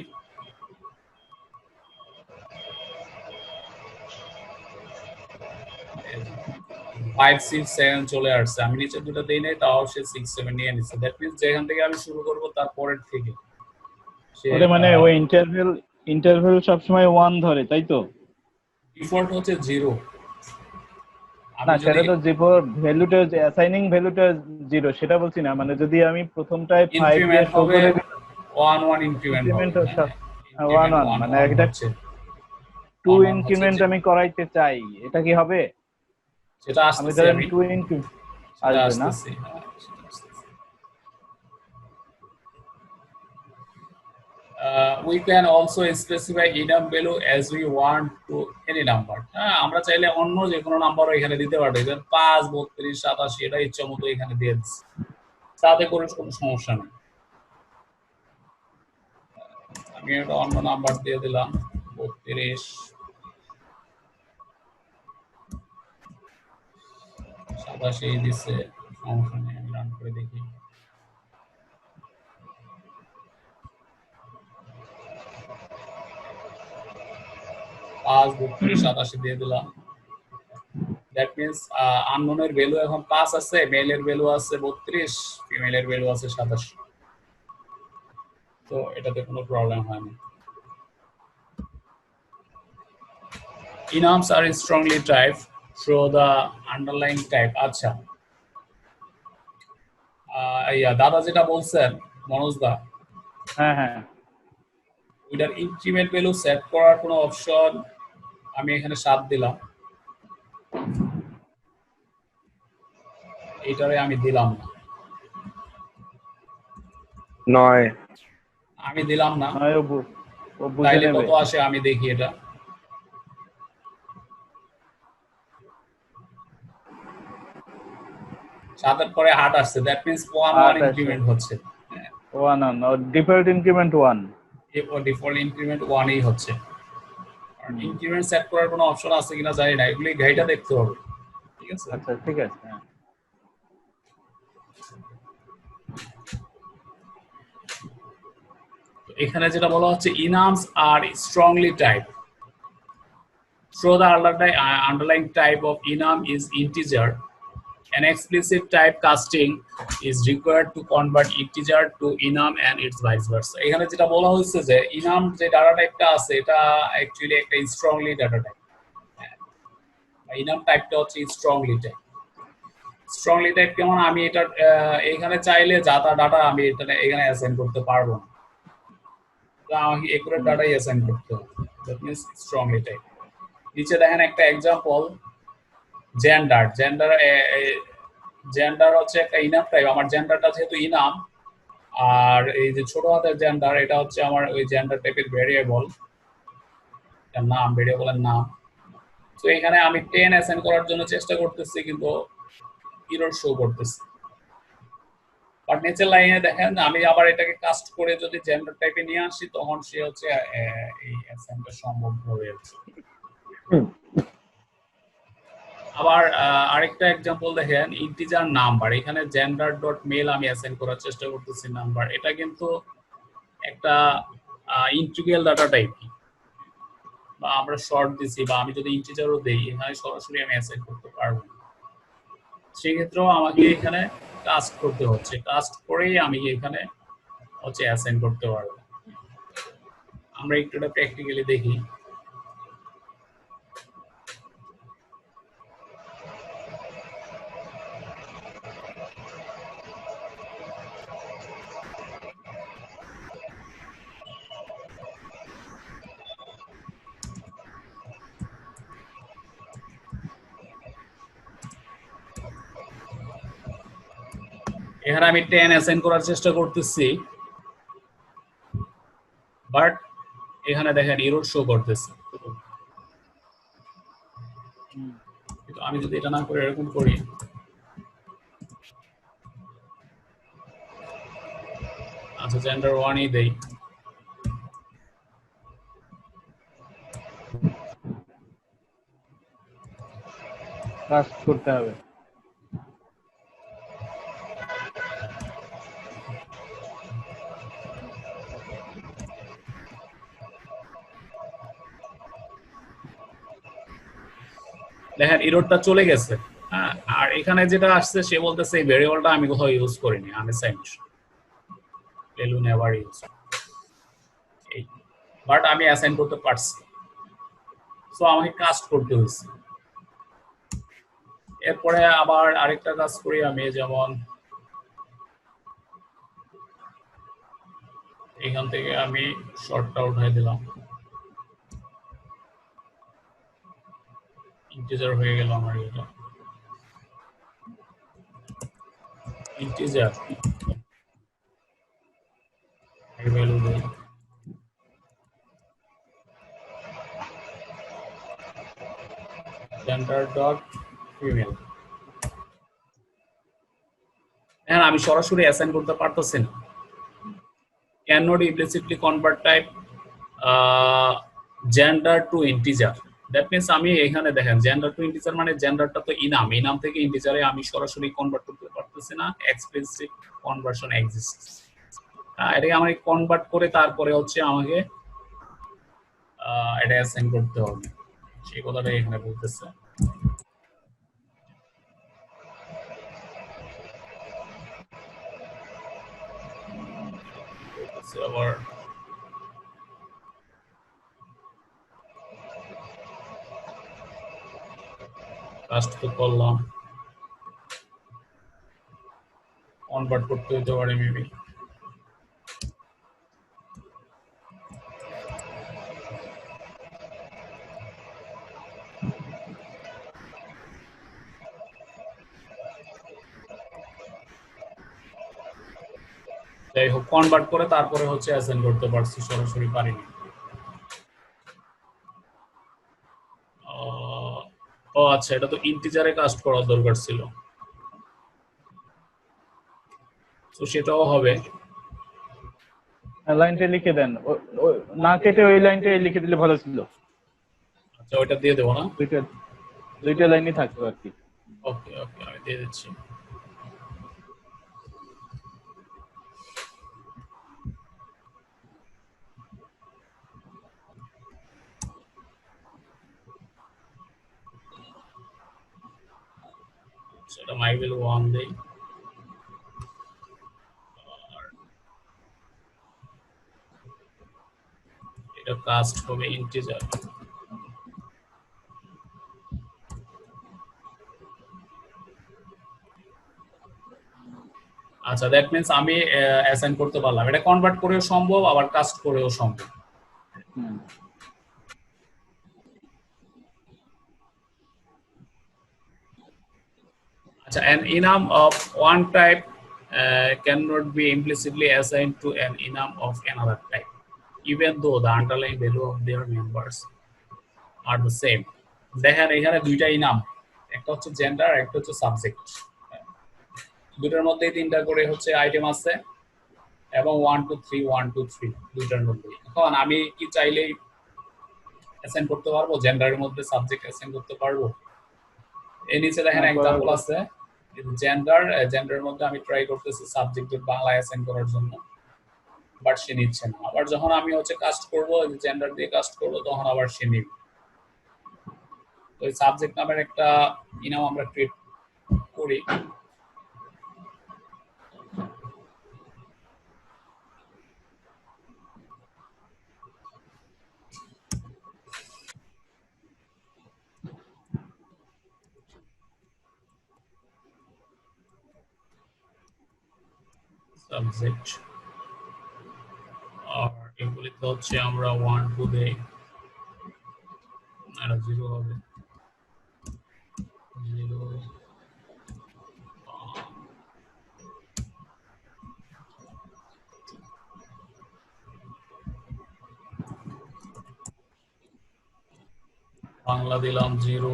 5 6 7 চলে আসছে। আমি নিচে দুটো দেই নাই, তাও সে 6 7 নিয়ে নিচ্ছে। দ্যাট মিন্স যেখান থেকে আমি শুরু করব তার পরের থেকে ওটা মানে ওই ইন্টারভেল সবসময় 1 ধরে, তাই তো? ডিফল্ট হচ্ছে 0। না, সেটা তো জিপোর ভ্যালুটা, যে অ্যাসাইনিং ভ্যালুটা 0 সেটা বলছি না। মানে যদি আমি প্রথমটায় 5 দিয়ে ইনক্রিমেন্ট শো হবে করে 1 1 ইনক্রিমেন্ট হবে। ইনক্রিমেন্ট 1 1 মানে একটা 2 ইনক্রিমেন্ট আমি করাইতে চাই, এটা কি হবে? সেটা আমি আসছে, ধরেন আমি 2 ইনক্রিমেন্ট আসবে না। We can also specify enum value as we want to any number. আমরা চাইলে অন্য যে কোনো নাম্বারও এখানে দিতে পারি, যেমন 5 32 87 এটা ইচ্ছা মতো এখানে দিয়ে দিচ্ছি, তাতে করে কোনো সমস্যা নেই। আমি একটা অন্য নাম্বার দিয়ে দিলাম 32 87 দিচ্ছে, সমস্যা নেই। আমি রান করে দেখি। 5 32 87 দিয়ে দিলাম। দ্যাট মিন্স আননোনের ভ্যালু এখন 5 আছে, মেলের ভ্যালু আছে 32, ফিমেলের ভ্যালু আছে 87। তো এটাতে কোনো প্রবলেম হয় না। Enums are strongly typed through the underlying type. আচ্ছা, দাদা যেটা বলছেন মনোজ দা, হ্যাঁ হ্যাঁ ওইটার ইনক্রিমেন্ট ভ্যালু সেট করার কোনো অপশন আমি এখানে 7 দিলাম, এটারে আমি দিলাম না, 9 আমি দিলাম না। নয় ও বুঝে তাইলে নেবে। কত আসে আমি দেখি এটা। সাতের পরে 8 আসছে, দ্যাট মিন্স 1 8 আসছে। ইনক্রিমেন্ট হচ্ছে। 1 ডিফল্ট ইনক্রিমেন্ট 1। এরপর ডিফল্ট ইনক্রিমেন্ট 1 ই হচ্ছে। আর ইনক্রিমেন্ট সেট করার কোনো অপশন আছে কিনা জানি না, এগুলি গাইডটা দেখতে হবে। ঠিক আছে, আচ্ছা ঠিক আছে। হ্যাঁ এখানে যেটা বলা হচ্ছে enums are strongly typed. So the underlying type of enum is integer. An explicit type casting is required to convert integer to enum and its vice versa. এখানে যেটা বলা হচ্ছে যে enum যে ডাটা টাইপটা আছে এটা অ্যাকচুয়ালি একটা স্ট্রংলি ডাটা টাইপ। enum টাইপটা হচ্ছে স্ট্রংলি টাইপ। স্ট্রংলি টাইপ কেমন, আমি এটা এখানে চাইলে যাতা ডাটা আমি এটা এখানে অ্যাসাইন করতে পারবো না, আমাকে একুরেট ডাটাই অ্যাসাইন করতে হবে। That means strongly type. নিচে দেখেন একটা एग्जांपल, জেন্ডার। জেন্ডার হচ্ছে একটা ইনাম টাইপ, আমার জেন্ডারটা যেহেতু ইনাম, আর এই যে ছোট হাতের জেন্ডার এটা হচ্ছে আমার ওই জেন্ডার টাইপের ভেরিয়েবল, এর নাম, ভেরিয়েবলের নাম। তো এখানে আমি 10 অ্যাসাইন করার জন্য চেষ্টা করতেছি কিন্তু এরর শো করতেছে। বাট নিচের লাইনে দেখেন আমি আবার এটাকে কাস্ট করে যদি জেন্ডার টাইপে নিয়ে আসি তখন সে হচ্ছে এই অ্যাসাইনটা সম্ভব হয়ে যাচ্ছে। আবার আরেকটা एग्जांपल দেখেন, ইন্টিজার নাম্বার। এখানে জেন্ডার ডট মেল আমি অ্যাসাইন করার চেষ্টা করতেছি নাম্বার, এটা কিন্তু একটা ইন্টিগ্রাল ডাটা টাইপ, বা আমরা শর্ট দিছি বা আমি যদি ইন্টিজারও দেই এখানে সরাসরি আমি অ্যাসাইন করতে পারবো না। সেক্ষেত্রেও আমাকে এখানে কাস্ট করতে হচ্ছে, কাস্ট করেই আমি এখানে হচ্ছে অ্যাসাইন করতে পারবো। আমরা একটু এটা প্র্যাকটিক্যালি দেখি। এখানে আমি 10 অ্যাসাইন করার চেষ্টা করতেছি, বাট এখানে দেখেন এরর শো করতেছে। কিন্তু আমি যদি এটা না করে এরকম করি, আচ্ছা জেন্ডার 1 ই দেই, কাস্ট করতে হবে। দেখেন এররটা চলে গেছে। হ্যাঁ, আর এখানে যেটা আসছে সে বলতেছে এই ভেরিয়েবলটা আমি কোথাও ইউজ করিনি, আনঅ্যাসাইন্ড, ভ্যালু নেভার ইউজ, এই বাট আমি অ্যাসাইন করতে পারছি। সো আমাকে কাস্ট করতে হয়েছে। এরপরে আবার আরেকটা কাজ করি আমি, যেমন এখান থেকে আমি শর্টটা উঠাই দিলাম, ইন্টিজার হয়ে গেল আমার এটা, ইন্টিজার এর ভ্যালু দেই, জেন্ডার ডট ফিমেল। হ্যাঁ, আমি সরাসরি অ্যাসাইন করতে পারতেছি না। cannot implicitly convert type gender to integer. That means আমি এখানে দেখেন gender to integer মানে জেন্ডারটা তো ইনাম, ইনাম থেকে ইন্টিজারে আমি সরাসরি কনভার্ট করতে পারতেছি না, এক্সপ্লিসিট কনভার্সন এক্সিস্ট। এটাকে আমাকে কনভার্ট করে তারপরে হচ্ছে আমাকে এটা অ্যাসাইন করতে হবে, সেই কথাটাই এখানে বলতেছে। আবার কাস্ট তো করলাম, কনভার্ট করতে হতে পারে মেবি। যাই হোক, কনভার্ট করে তারপরে হচ্ছে অ্যাসাইন করতে পারছি, সরাসরি পারিনি। ও আচ্ছা, এটা তো ইন্টিজারে কাস্ট করার দরকার ছিল, তো সেটাও হবে। লাইনটা লিখে দেন, না কেটে ওই লাইনটাই লিখে দিলে ভালো ছিল। আচ্ছা, ওইটা দিয়ে দেবো না? দুইটা লাইনই থাকতো আর কি। ওকে ওকে, আমি দিয়ে দিচ্ছি। সেটা মাইভেল 1 দেই, এটা কাস্ট হবে ইন্টিজার। আচ্ছা, দ্যাট মিন্স আমি অ্যাসাইন করতে পারলাম। এটা কনভার্ট করেও সম্ভব, আবার কাস্ট করেও সম্ভব। আচ্ছা, an enum of one type cannot be implicitly assigned to an enum of another type, even though the underlying value of their members are the same. দেখেন এখানে দুইটা ইনাম, একটা হচ্ছে জেন্ডার, একটা হচ্ছে সাবজেক্ট। দুটার মধ্যে তিনটা করে হচ্ছে আইটেম আছে, এবং 1 2 3 1 2 3 দুইটার মধ্যে। এখন আমি কি চাইলেই অ্যাসাইন করতে পারবো, জেন্ডারের মধ্যে সাবজেক্ট অ্যাসাইন করতে পারবো। এই নিচে দেখেন এক্সাম্পল আছে জেন্ডারের মধ্যে আমি ট্রাই করতেছি সাবজেক্টের বাংলা অ্যাসাইন করার জন্য, বাট সে নিচ্ছে না। আবার যখন আমি হচ্ছে কাস্ট করব, জেন্ডার দিয়ে কাস্ট করব, তখন আবার সে নিবে। তো এই সাবজেক্ট নামের একটা ইনাম আমরা ক্রিয়েট করি। সাবজেক্ট, আর এগুলিতে হচ্ছে আমরা 1 2 দেই, আর 0 হবে 0 বাংলা দিলাম 0।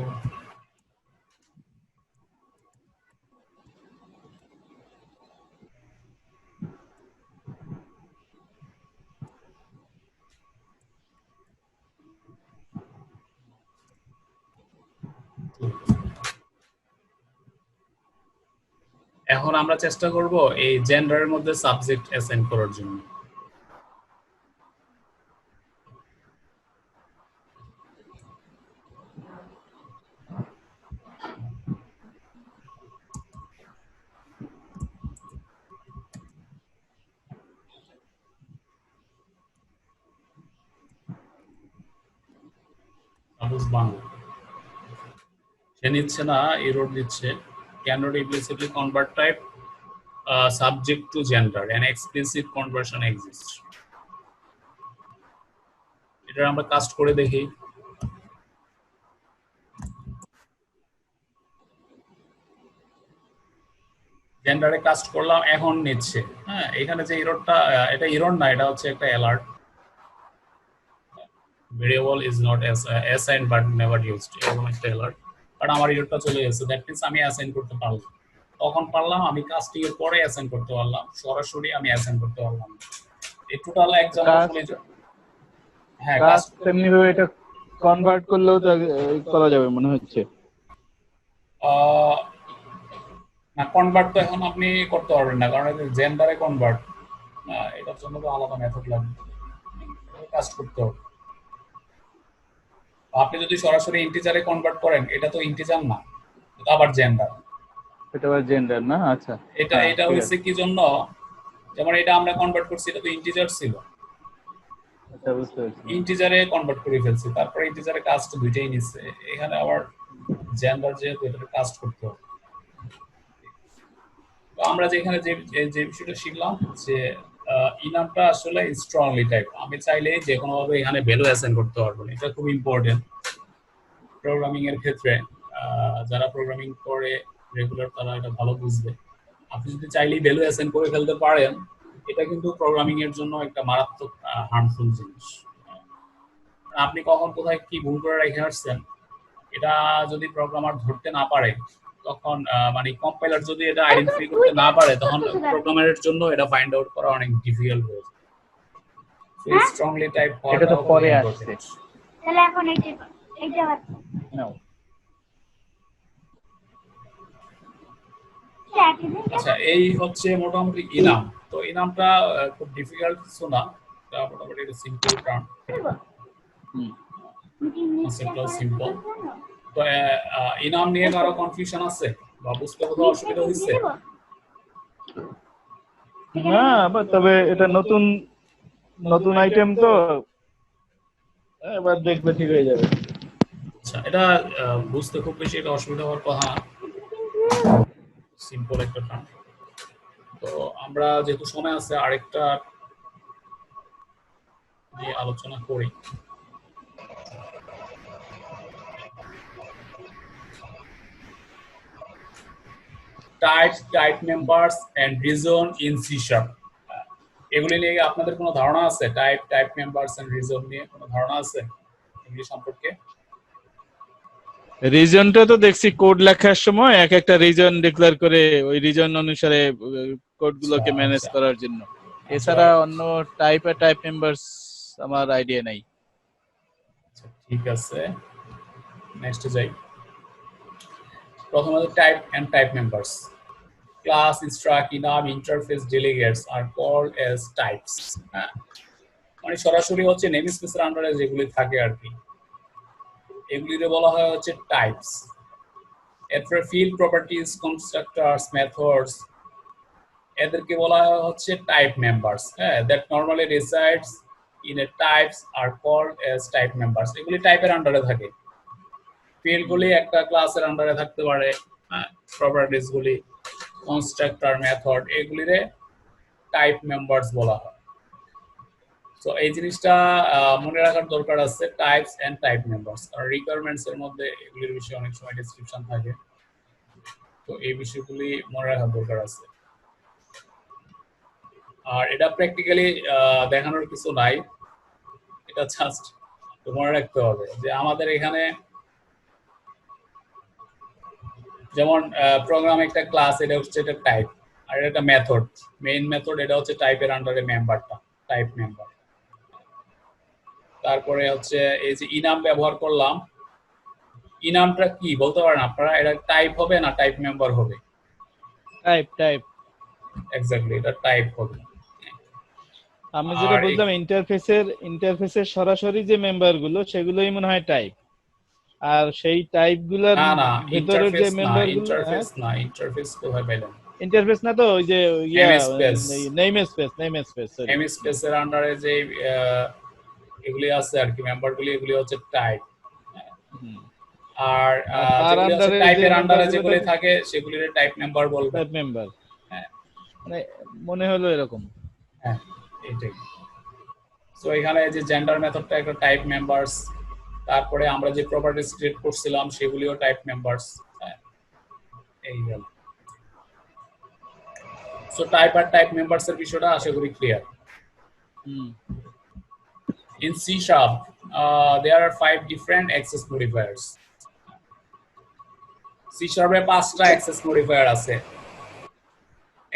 এখন আমরা চেষ্টা করব এই জেন্ডারের মধ্যে সাবজেক্ট অ্যাসাইন করার জন্য। সাপোজ বাংলা, সে নিচ্ছে না, এরর দিচ্ছে, cannot implicitly convert type subject to gender, an explicit conversion exists। এটা আমরা কাস্ট করে দেখি। জেন্ডারে কাস্ট করলাম, এখন নিচ্ছে। হ্যাঁ, এখানে যে এররটা, এটা এরর না, এটা হচ্ছে একটা alert. Variable is not assigned but never used, এরকম একটা অ্যালার্ট। বাট আমার এররটা চলে গেছে, দ্যাট মিন্স আমি অ্যাসাইন করতে পারলাম। তখন পারলাম, আমি কাস্টিং এর পরে অ্যাসাইন করতে পারলাম, সরাসরি আমি অ্যাসাইন করতে পারলাম। এই টোটাল এক্সাম্পল। হ্যাঁ, কাস্ট এমনি ভাবে এটা কনভার্ট করলেও তো করা যাবে মনে হচ্ছে। না, কনভার্ট তো এখন আপনি করতে পারবেন না, কারণ এটা জেন্ডারে কনভার্ট, এটার জন্য তো আলাদা মেথড লাগবে, কাস্ট করতে হবে। আপনি যদি সরাসরি ইন্টিজারে কনভার্ট করেন, এটা তো ইন্টিজার না, এটা আবার জেন্ডার। এটা আবার জেন্ডার না? আচ্ছা, এটা হইছে কি জন্য, যেমন এটা আমরা কনভার্ট করছি, এটা তো ইন্টিজার ছিল, আচ্ছা বুঝতে পারছি। ইন্টিজারে কনভার্ট করে ফেলছি, তারপরে ইন্টিজারে কাস্ট দুইটাই নিচ্ছে। এখানে আবার জেন্ডার যেহেতু, এটা কাস্ট করতে হবে। আমরা যেখানে যে যে বিষয়টা শিখলাম যে ইনামটা আসলে স্ট্রংলি টাইপ, আমি চাইলে যে কোনো ভাবে এখানে ভ্যালু অ্যাসাইন করতে পারবো না। এটা খুব ইম্পর্টেন্ট প্রোগ্রামিং এর ক্ষেত্রে। যারা প্রোগ্রামিং করে রেগুলার তারা এটা ভালো বুঝবে। আপনি যদি চাইলেই ভ্যালু অ্যাসাইন করে ফেলতে পারেন, এটা কিন্তু প্রোগ্রামিং এর জন্য একটা মারাত্মক হার্মফুল জিনিস। আপনি কখন কোথায় কি ভুল করে রেখে আসছেন এটা যদি প্রোগ্রামার ধরতে না পারে, তখন মানে কম্পাইলার যদি এটা আইডেন্টিফাই করতে না পারে, তখন প্রোগ্রামারের জন্য এটা ফাইন্ড আউট করা অনেক ডিফিকাল্ট হয়ে যায়। সো স্ট্রংলি টাইপ এটা তো পরে আসছে। তাহলে এখন এইটা নাও। আচ্ছা, এই হচ্ছে মোটামুটি ইনাম। তো ইনামটা খুব ডিফিকাল্ট কিছু না, এটা মোটামুটি একটা সিম্পল টার্ম, সিম্পল। তো ইনাম নিয়ে কারো কনফিউশন আছে বা বুঝতে কোথাও অসুবিধা হচ্ছে? না, তবে এটা নতুন নতুন আইটেম তো এবার দেখবে ঠিক হয়ে যাবে। আচ্ছা, এটা বুঝতে খুব বেশি এটা অসুবিধা হওয়ার কথা না, সিম্পল একটা টার্ম। তো আমরা যেহেতু সময় আছে আরেকটা নিয়ে আলোচনা করি। Type members and reason in C sharp, এগুলি নিয়ে আপনাদের কোনো ধারণা আছে? টাইপ মেম্বারস এন্ড রিজন নিয়ে কোনো ধারণা আছে এগুলি সম্পর্কে? রিজনটা তো দেখছি কোড লেখার সময় এক একটা রিজন ডিক্লেয়ার করে ওই রিজন অনুসারে কোডগুলোকে ম্যানেজ করার জন্য। এছাড়া অন্য টাইপ মেম্বারস আমার আইডিয়া নাই। ঠিক আছে, নেক্সট যাই। প্রথমত type and type members. Class, struct, enum, interface, delegates are called as types. মানে সরাসরি হচ্ছে নেম স্পেসের আন্ডারে যেগুলি থাকে আর কি, এগুলিকে বলা হয় হচ্ছে টাইপস। এরপরে ফিল্ড, প্রপার্টিজ, কনস্ট্রাক্টরস, মেথডস, এদেরকে বলা হয় হচ্ছে type members. That normally resides in a types are called as type members. এগুলি টাইপের আন্ডারে থাকে। ফিল্ডগুলি একটা ক্লাসের আন্ডারে থাকতে পারে, প্রপার্টিজ গুলি, কনস্ট্রাক্টর, মেথড, এগুলিরে টাইপ মেম্বারস বলা হয়। তো এই জিনিসটা মনে রাখার দরকার আছে, টাইপস এন্ড টাইপ মেম্বারস। আর রিকোয়ারমেন্টস এর মধ্যে এগুলির বিষয়ে অনেক সময় ডেসক্রিপশন থাকে, তো এই বিষয়গুলি মনে রাখার দরকার আছে। আর এটা প্র্যাকটিক্যালি দেখানোর কিছু নাই, এটা জাস্ট মনে রাখতে হবে যে আমাদের এখানে যেমন প্রোগ্রাম একটা ক্লাস, এটা হচ্ছে একটা টাইপ, আর এটা একটা মেথড, মেইন মেথড, এটা হচ্ছে টাইপের আন্ডারে মেম্বারটা, টাইপ মেম্বার। তারপরে হচ্ছে এই যে ইনাম ব্যবহার করলাম, ইনামটা কি বলতে পারেন আপনারা? এটা টাইপ হবে না টাইপ মেম্বার হবে? টাইপ এক্স্যাক্টলি, এটা টাইপ হবে। আমি যেটা বললাম ইন্টারফেসের সরাসরি যে মেম্বার গুলো সেগুলোই মনে হয় টাইপ, আর সেই টাইপ গুলোর ভিতরে যে মেম্বার গুলো, ইন্টারফেস কোথায় পেলেন? ইন্টারফেস না তো, ওই যে নেম স্পেস এর আন্ডারে যে এগুলি আছে আর কি মেম্বারগুলি, এগুলি হচ্ছে টাইপ। আর টাইপের আন্ডারে যেগুলি থাকে সেগুলির টাইপ মেম্বার বলবে। টাইপ মেম্বার, মানে মনে হলো এরকম। হ্যাঁ, এইটাই। সো এখানে যে জেন্ডার মেথডটা একটা টাইপ মেম্বারস, তারপরে আমরা যে প্রপার্টিজ ক্রিয়েট করছিলাম সেগুলিও টাইপ মেম্বারস। এই গেল। সো টাইপ আর টাইপ মেম্বারস এর বিষয়টা আশা করি clear. In C#, there are 5 different access modifiers. C# এ 5টা access modifier আছে।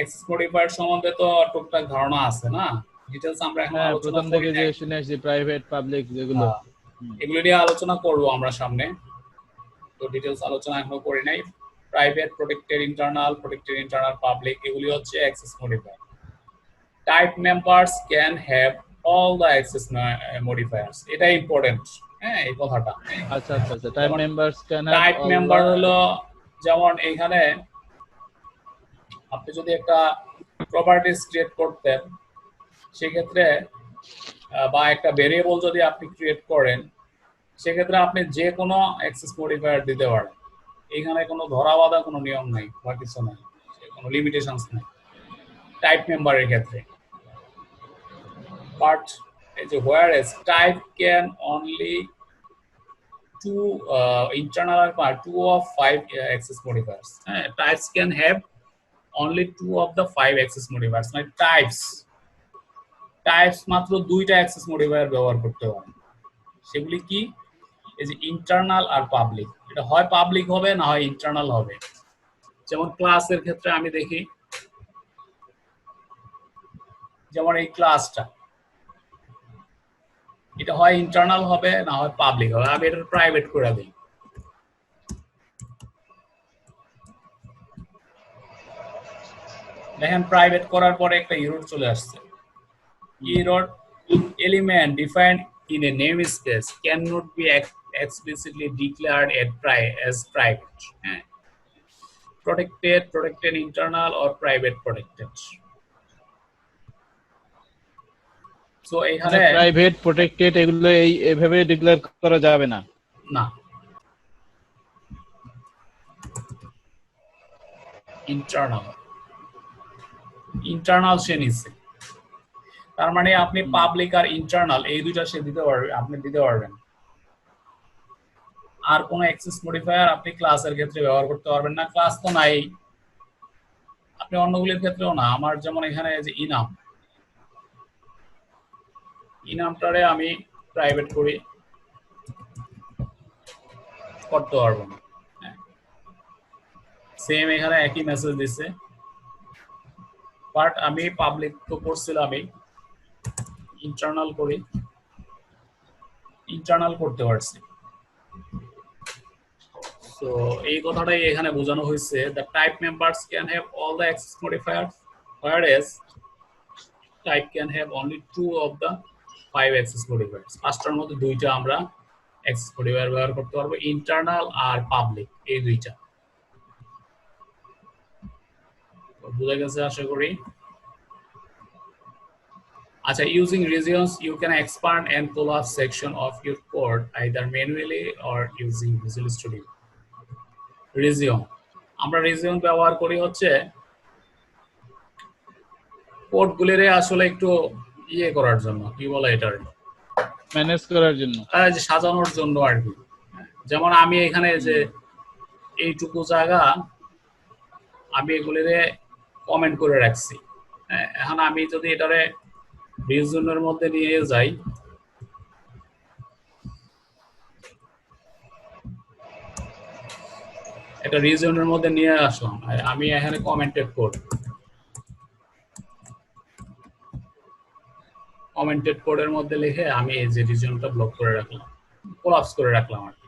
access modifier সম্বন্ধে তো টুকটাক ধারণা আছে না? ডিটেইলস আমরা এখন আলোচনা প্রথম থেকে যে শুনে আসছি প্রাইভেট পাবলিক যেগুলো, এগুলো নিয়ে আলোচনা করব আমরা সামনে, তো ডিটেইলস আলোচনা এখনো করি নাই। প্রাইভেট, প্রটেক্টেড ইন্টারনাল, পাবলিক, এগুলি হচ্ছে access modifier. Type members can have all the access modifiers. এটা ইম্পর্টেন্ট, হ্যাঁ, এই কথাটা। আচ্ছা, type members can have type member হলো, যেমন এখানে আপনি যদি একটা প্রপার্টিজ ক্রিয়েট করতেন সেক্ষেত্রে, বা একটা ভেরিয়েবল যদি আপনি ক্রিয়েট করেন সেক্ষেত্রে আপনি যে কোনো অ্যাক্সেস মডিফায়ার দিতে পারেন। এখানে কোনো ধরা বাঁধা কোনো নিয়ম নাই বা কিছু নাই, কোনো লিমিটেশনস নেই টাইপ মেম্বারের ক্ষেত্রে। বাট এই যে whereas type can only two internal or two of five access modifiers. Types can have only two of the five access modifiers. মানে টাইপস মাত্র দুইটা অ্যাক্সেস মডিফায়ার ব্যবহার করতে পারে। সেগুলি কি? এই যে ইন্টারনাল আর পাবলিক। এটা হয় পাবলিক হবে না হয় ইন্টারনাল হবে। যেমন ক্লাসের ক্ষেত্রে আমি দেখি, যেমন এই ক্লাসটা, এটা হয় ইন্টারনাল হবে না হয় পাবলিক হবে। আমি এটা প্রাইভেট করে দিই। দেখেন প্রাইভেট করার পরে একটা এরর চলে আসছে। Error element defined in a namespace cannot be explicitly declared as private. Protected internal or private protected. So এখানে প্রাইভেট প্রটেক্টেড এগুলো এইভাবে ডিক্লেয়ার করা যাবে না। না, ইন্টারনাল সে নিচ্ছে। তার মানে আপনি পাবলিক আর ইন্টারনাল এই দুইটা সে দিতে পারবে, আপনি দিতে পারবেন। আর কোনো অ্যাক্সেস মডিফায়ার আপনি ক্লাসের ক্ষেত্রে ব্যবহার করতে পারবেন না। ক্লাস তো নাই, আপনি অন্যগুলির ক্ষেত্রেও না। আমার যেমন এখানে যে ইনামটারে আমি প্রাইভেট করি, করতে পারবো না। সেম এখানে একই মেসেজ দিচ্ছে, বাট আমি পাবলিক তো করছিলামই, ইন্টারনাল করি, ইন্টারনাল করতে পারছি। So এই কথাটাই এখানে বোঝানো হয়েছে, the type members can have all the access modifiers, whereas type can have only two of the five access modifiers. পাঁচটার মধ্যে দুইটা আমরা access modifier ব্যবহার করতে পারবো, ইন্টারনাল আর পাবলিক এই দুইটা। বুঝা গেছে আশা করি। আচ্ছা, using regions you can expand and collapse section of your code either manually or using Visual Studio. Region, আমরা রিজিয়ন ব্যবহার করি হচ্ছে কোডগুলিরে আসলে একটু ইয়ে করার জন্য, কি বলে এটার, ম্যানেজ করার জন্য, যে সাজানোর জন্য আর কি। যেমন আমি এখানে যে এইটুকু জায়গা আমি এগুলিরে কমেন্ট করে রাখছি। এখন আমি যদি এটারে রিজিয়নের মধ্যে নিয়ে যাই, এটা রিজিয়নের মধ্যে নিয়ে আসলাম, আমি এখানে কমেন্টেড কোডের মধ্যে লিখে আমি এই যে রিজিয়নটা ব্লক করে রাখলাম, কোলাপস করে রাখলাম আর কি।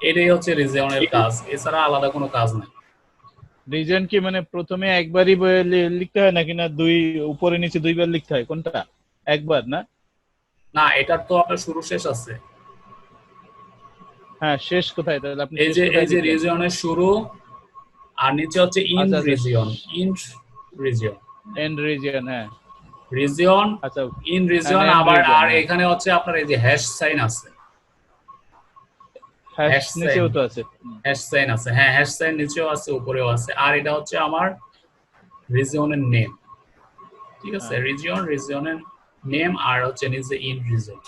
এটাই হচ্ছে রিজিয়নের কাজ, এছাড়া আলাদা কোনো কাজ নাই। রিজন কি মানে প্রথমে একবারই লিখতে হয় নাকি না দুই উপরে নিচে দুইবার লিখতে হয়? কোনটা? একবার না? না, এটার তো আপনার শুরু শেষ আছে। হ্যাঁ, শেষ কোথায় তাহলে আপনি? এই যে রিজিয়নের শুরু আর নিচে হচ্ছে ইন রিজিয়ন, এন্ড রিজিয়ন। হ্যাঁ, রিজিয়ন, আচ্ছা, ইন রিজিয়ন। আবার আর এখানে হচ্ছে আপনার এই যে হ্যাশ সাইন আছে, হ্যাশ নিচেও তো আছে, হ্যাশ সাইন আছে। হ্যাঁ, হ্যাশ সাইন নিচেও আছে, উপরেও আছে। আর এটা হচ্ছে আমার রিজিয়নের নেম, ঠিক আছে? রিজিয়নের নেম আর হচ্ছে নিচে ইন রিজিয়ন।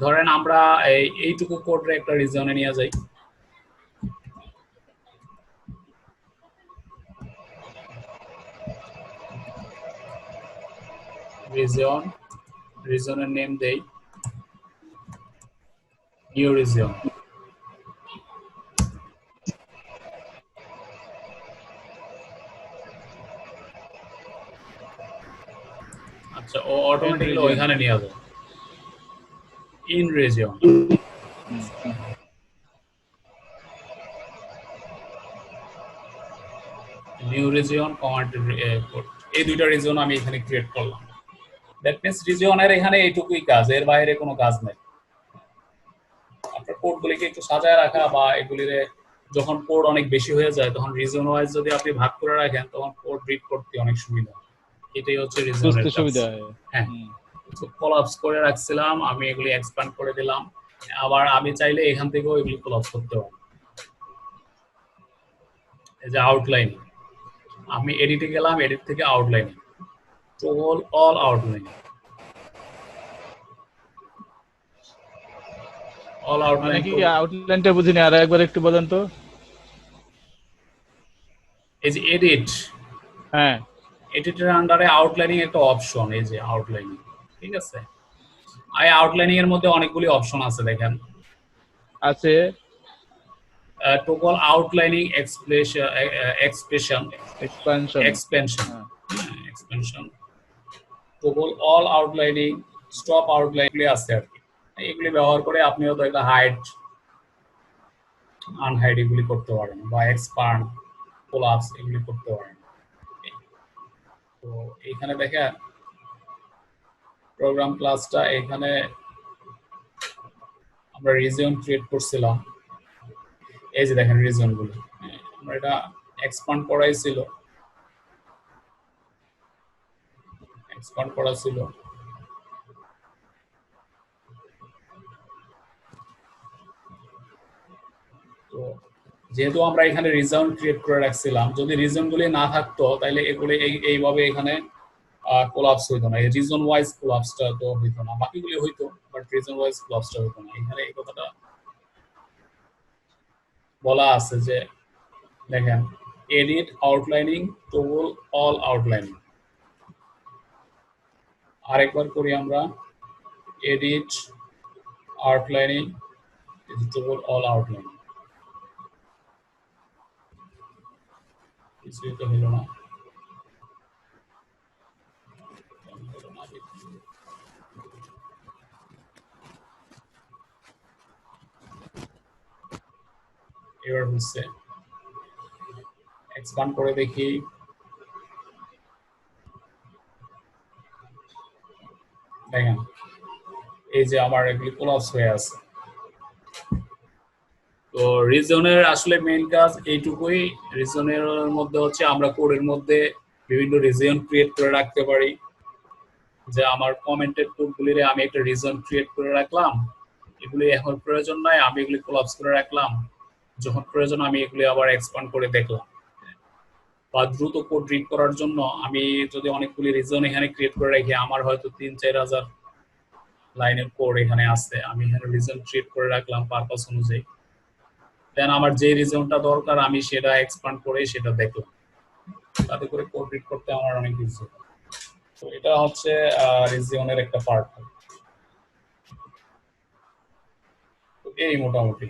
ধরেন আমরা এইটুকু কোডে একটা রিজিয়নে নিয়ে যাই, রিজিয়নের নেম দেই নিউ রিজিয়ন। আচ্ছা, ও অটোমেটিক্যালি ওইখানে নিয়ে যাবে in region. New region command code, এই দুইটা রিজিয়ন আমি এখানে ক্রিয়েট করলাম। দ্যাট মিন্স রিজিয়নের এখানে এইটুকুই কাজ, এর বাইরে কোনো কাজ নেই। আপনার কোডগুলিকে একটু সাজায় রাখা বা এগুলিরে যখন কোড অনেক বেশি হয়ে যায় তখন রিজন ওয়াইজ যদি আপনি ভাগ করে রাখেন তখন কোড রিড করতে অনেক সুবিধা। এটাই হচ্ছে রিজনের সুবিধা হয়। হ্যাঁ, তো কোলাপস করে রাখছিলাম, আমি এগুলি এক্সপ্যান্ড করে দিলাম। আবার আমি চাইলে এখান থেকেও এগুলি কোলাপস করতে পারি। এই যে আউটলাইন, আমি এডিটে গেলাম, এডিট থেকে outline, toggle all outline, all মানে আউটলাইন। কি আউটলাইনটা বুঝিনি, আর একবার একটু বলেন তো। এই যে এডিট, হ্যাঁ এডিটের আন্ডারে আউটলাইনিং একটা অপশন, এই যে আউটলাইনিং, ঠিক আছে। আর আউটলাইনিং এর মধ্যে অনেকগুলি অপশন আছে দেখেন, আছে। Toggle আউটলাইনিং expression, expansion. Expansion, expansion, toggle all আউটলাইনিং, stop outline আছে আর কি। এগুলি ব্যবহার করে আপনি হয়তো একটা হাইড আনহাইড এগুলি করতে পারেন, বা এক্সপান্ড কোলাপস এগুলি করতে পারেন। তো এইখানে দেখেন প্রোগ্রাম ক্লাসটা, এখানে আমরা রিজিয়ন ক্রিয়েট করছিলাম, এই যে দেখেন রিজিয়ন গুলো, আমরা এটা এক্সপান্ড করাই ছিল, এক্সপান্ড করা ছিল। তো যেহেতু আমরা এখানে রিজন ক্রিয়েট করে রাখছিলাম, যদি রিজন গুলি না থাকতো তাহলে এগুলি এইভাবে এখানে কোলাপস হইতো না, এই রিজন ওয়াইজ কোলাপসটা তো হইতো না, বাকিগুলি হইতো বাট রিজন ওয়াইজ কোলাপসটা হইতো না। এখানে এই কথাটা বলা আছে যে দেখেন এডিট আউটলাইনিং টগল অল আউটলাইনিং। আরেকবার করি আমরা, এডিট আউটলাইনিং টগল অল আউটলাইনিং। কিছুই তো হলো না, এবার হচ্ছে এক্সপান্ড করে দেখি, দেখেন এই যে আমার এগুলি কোলাপস হয়ে আছে। তো রিজনের আসলে মেইন কাজ এইটুকুই। রিজনের মধ্যে হচ্ছে আমরা কোডের মধ্যে বিভিন্ন রিজন ক্রিয়েট করে রাখতে পারি, যে আমার কমেন্টেড কোডগুলিরে আমি একটা রিজন ক্রিয়েট করে রাখলাম, এগুলি এখন প্রয়োজন নাই, আমি এগুলি কোলাপস করে রাখলাম, যখন প্রয়োজন আমি এগুলি আবার এক্সপান্ড করে দেখলাম। বা দ্রুত কোড রিড করার জন্য আমি যদি অনেকগুলি রিজন এখানে ক্রিয়েট করে রাখি, আমার হয়তো 3-4 হাজার লাইনের কোড এখানে আছে, আমি এখানে রিজন ক্রিয়েট করে রাখলাম পারপাস অনুযায়ী, দেন আমার যে রিজনটা দরকার আমি সেটা এক্সপান্ড করে সেটা দেখলাম, তাতে করে কোড রিড করতে আমার অনেক ইজি। তো এটা হচ্ছে রিজনের একটা পার্ট, এই মোটামুটি।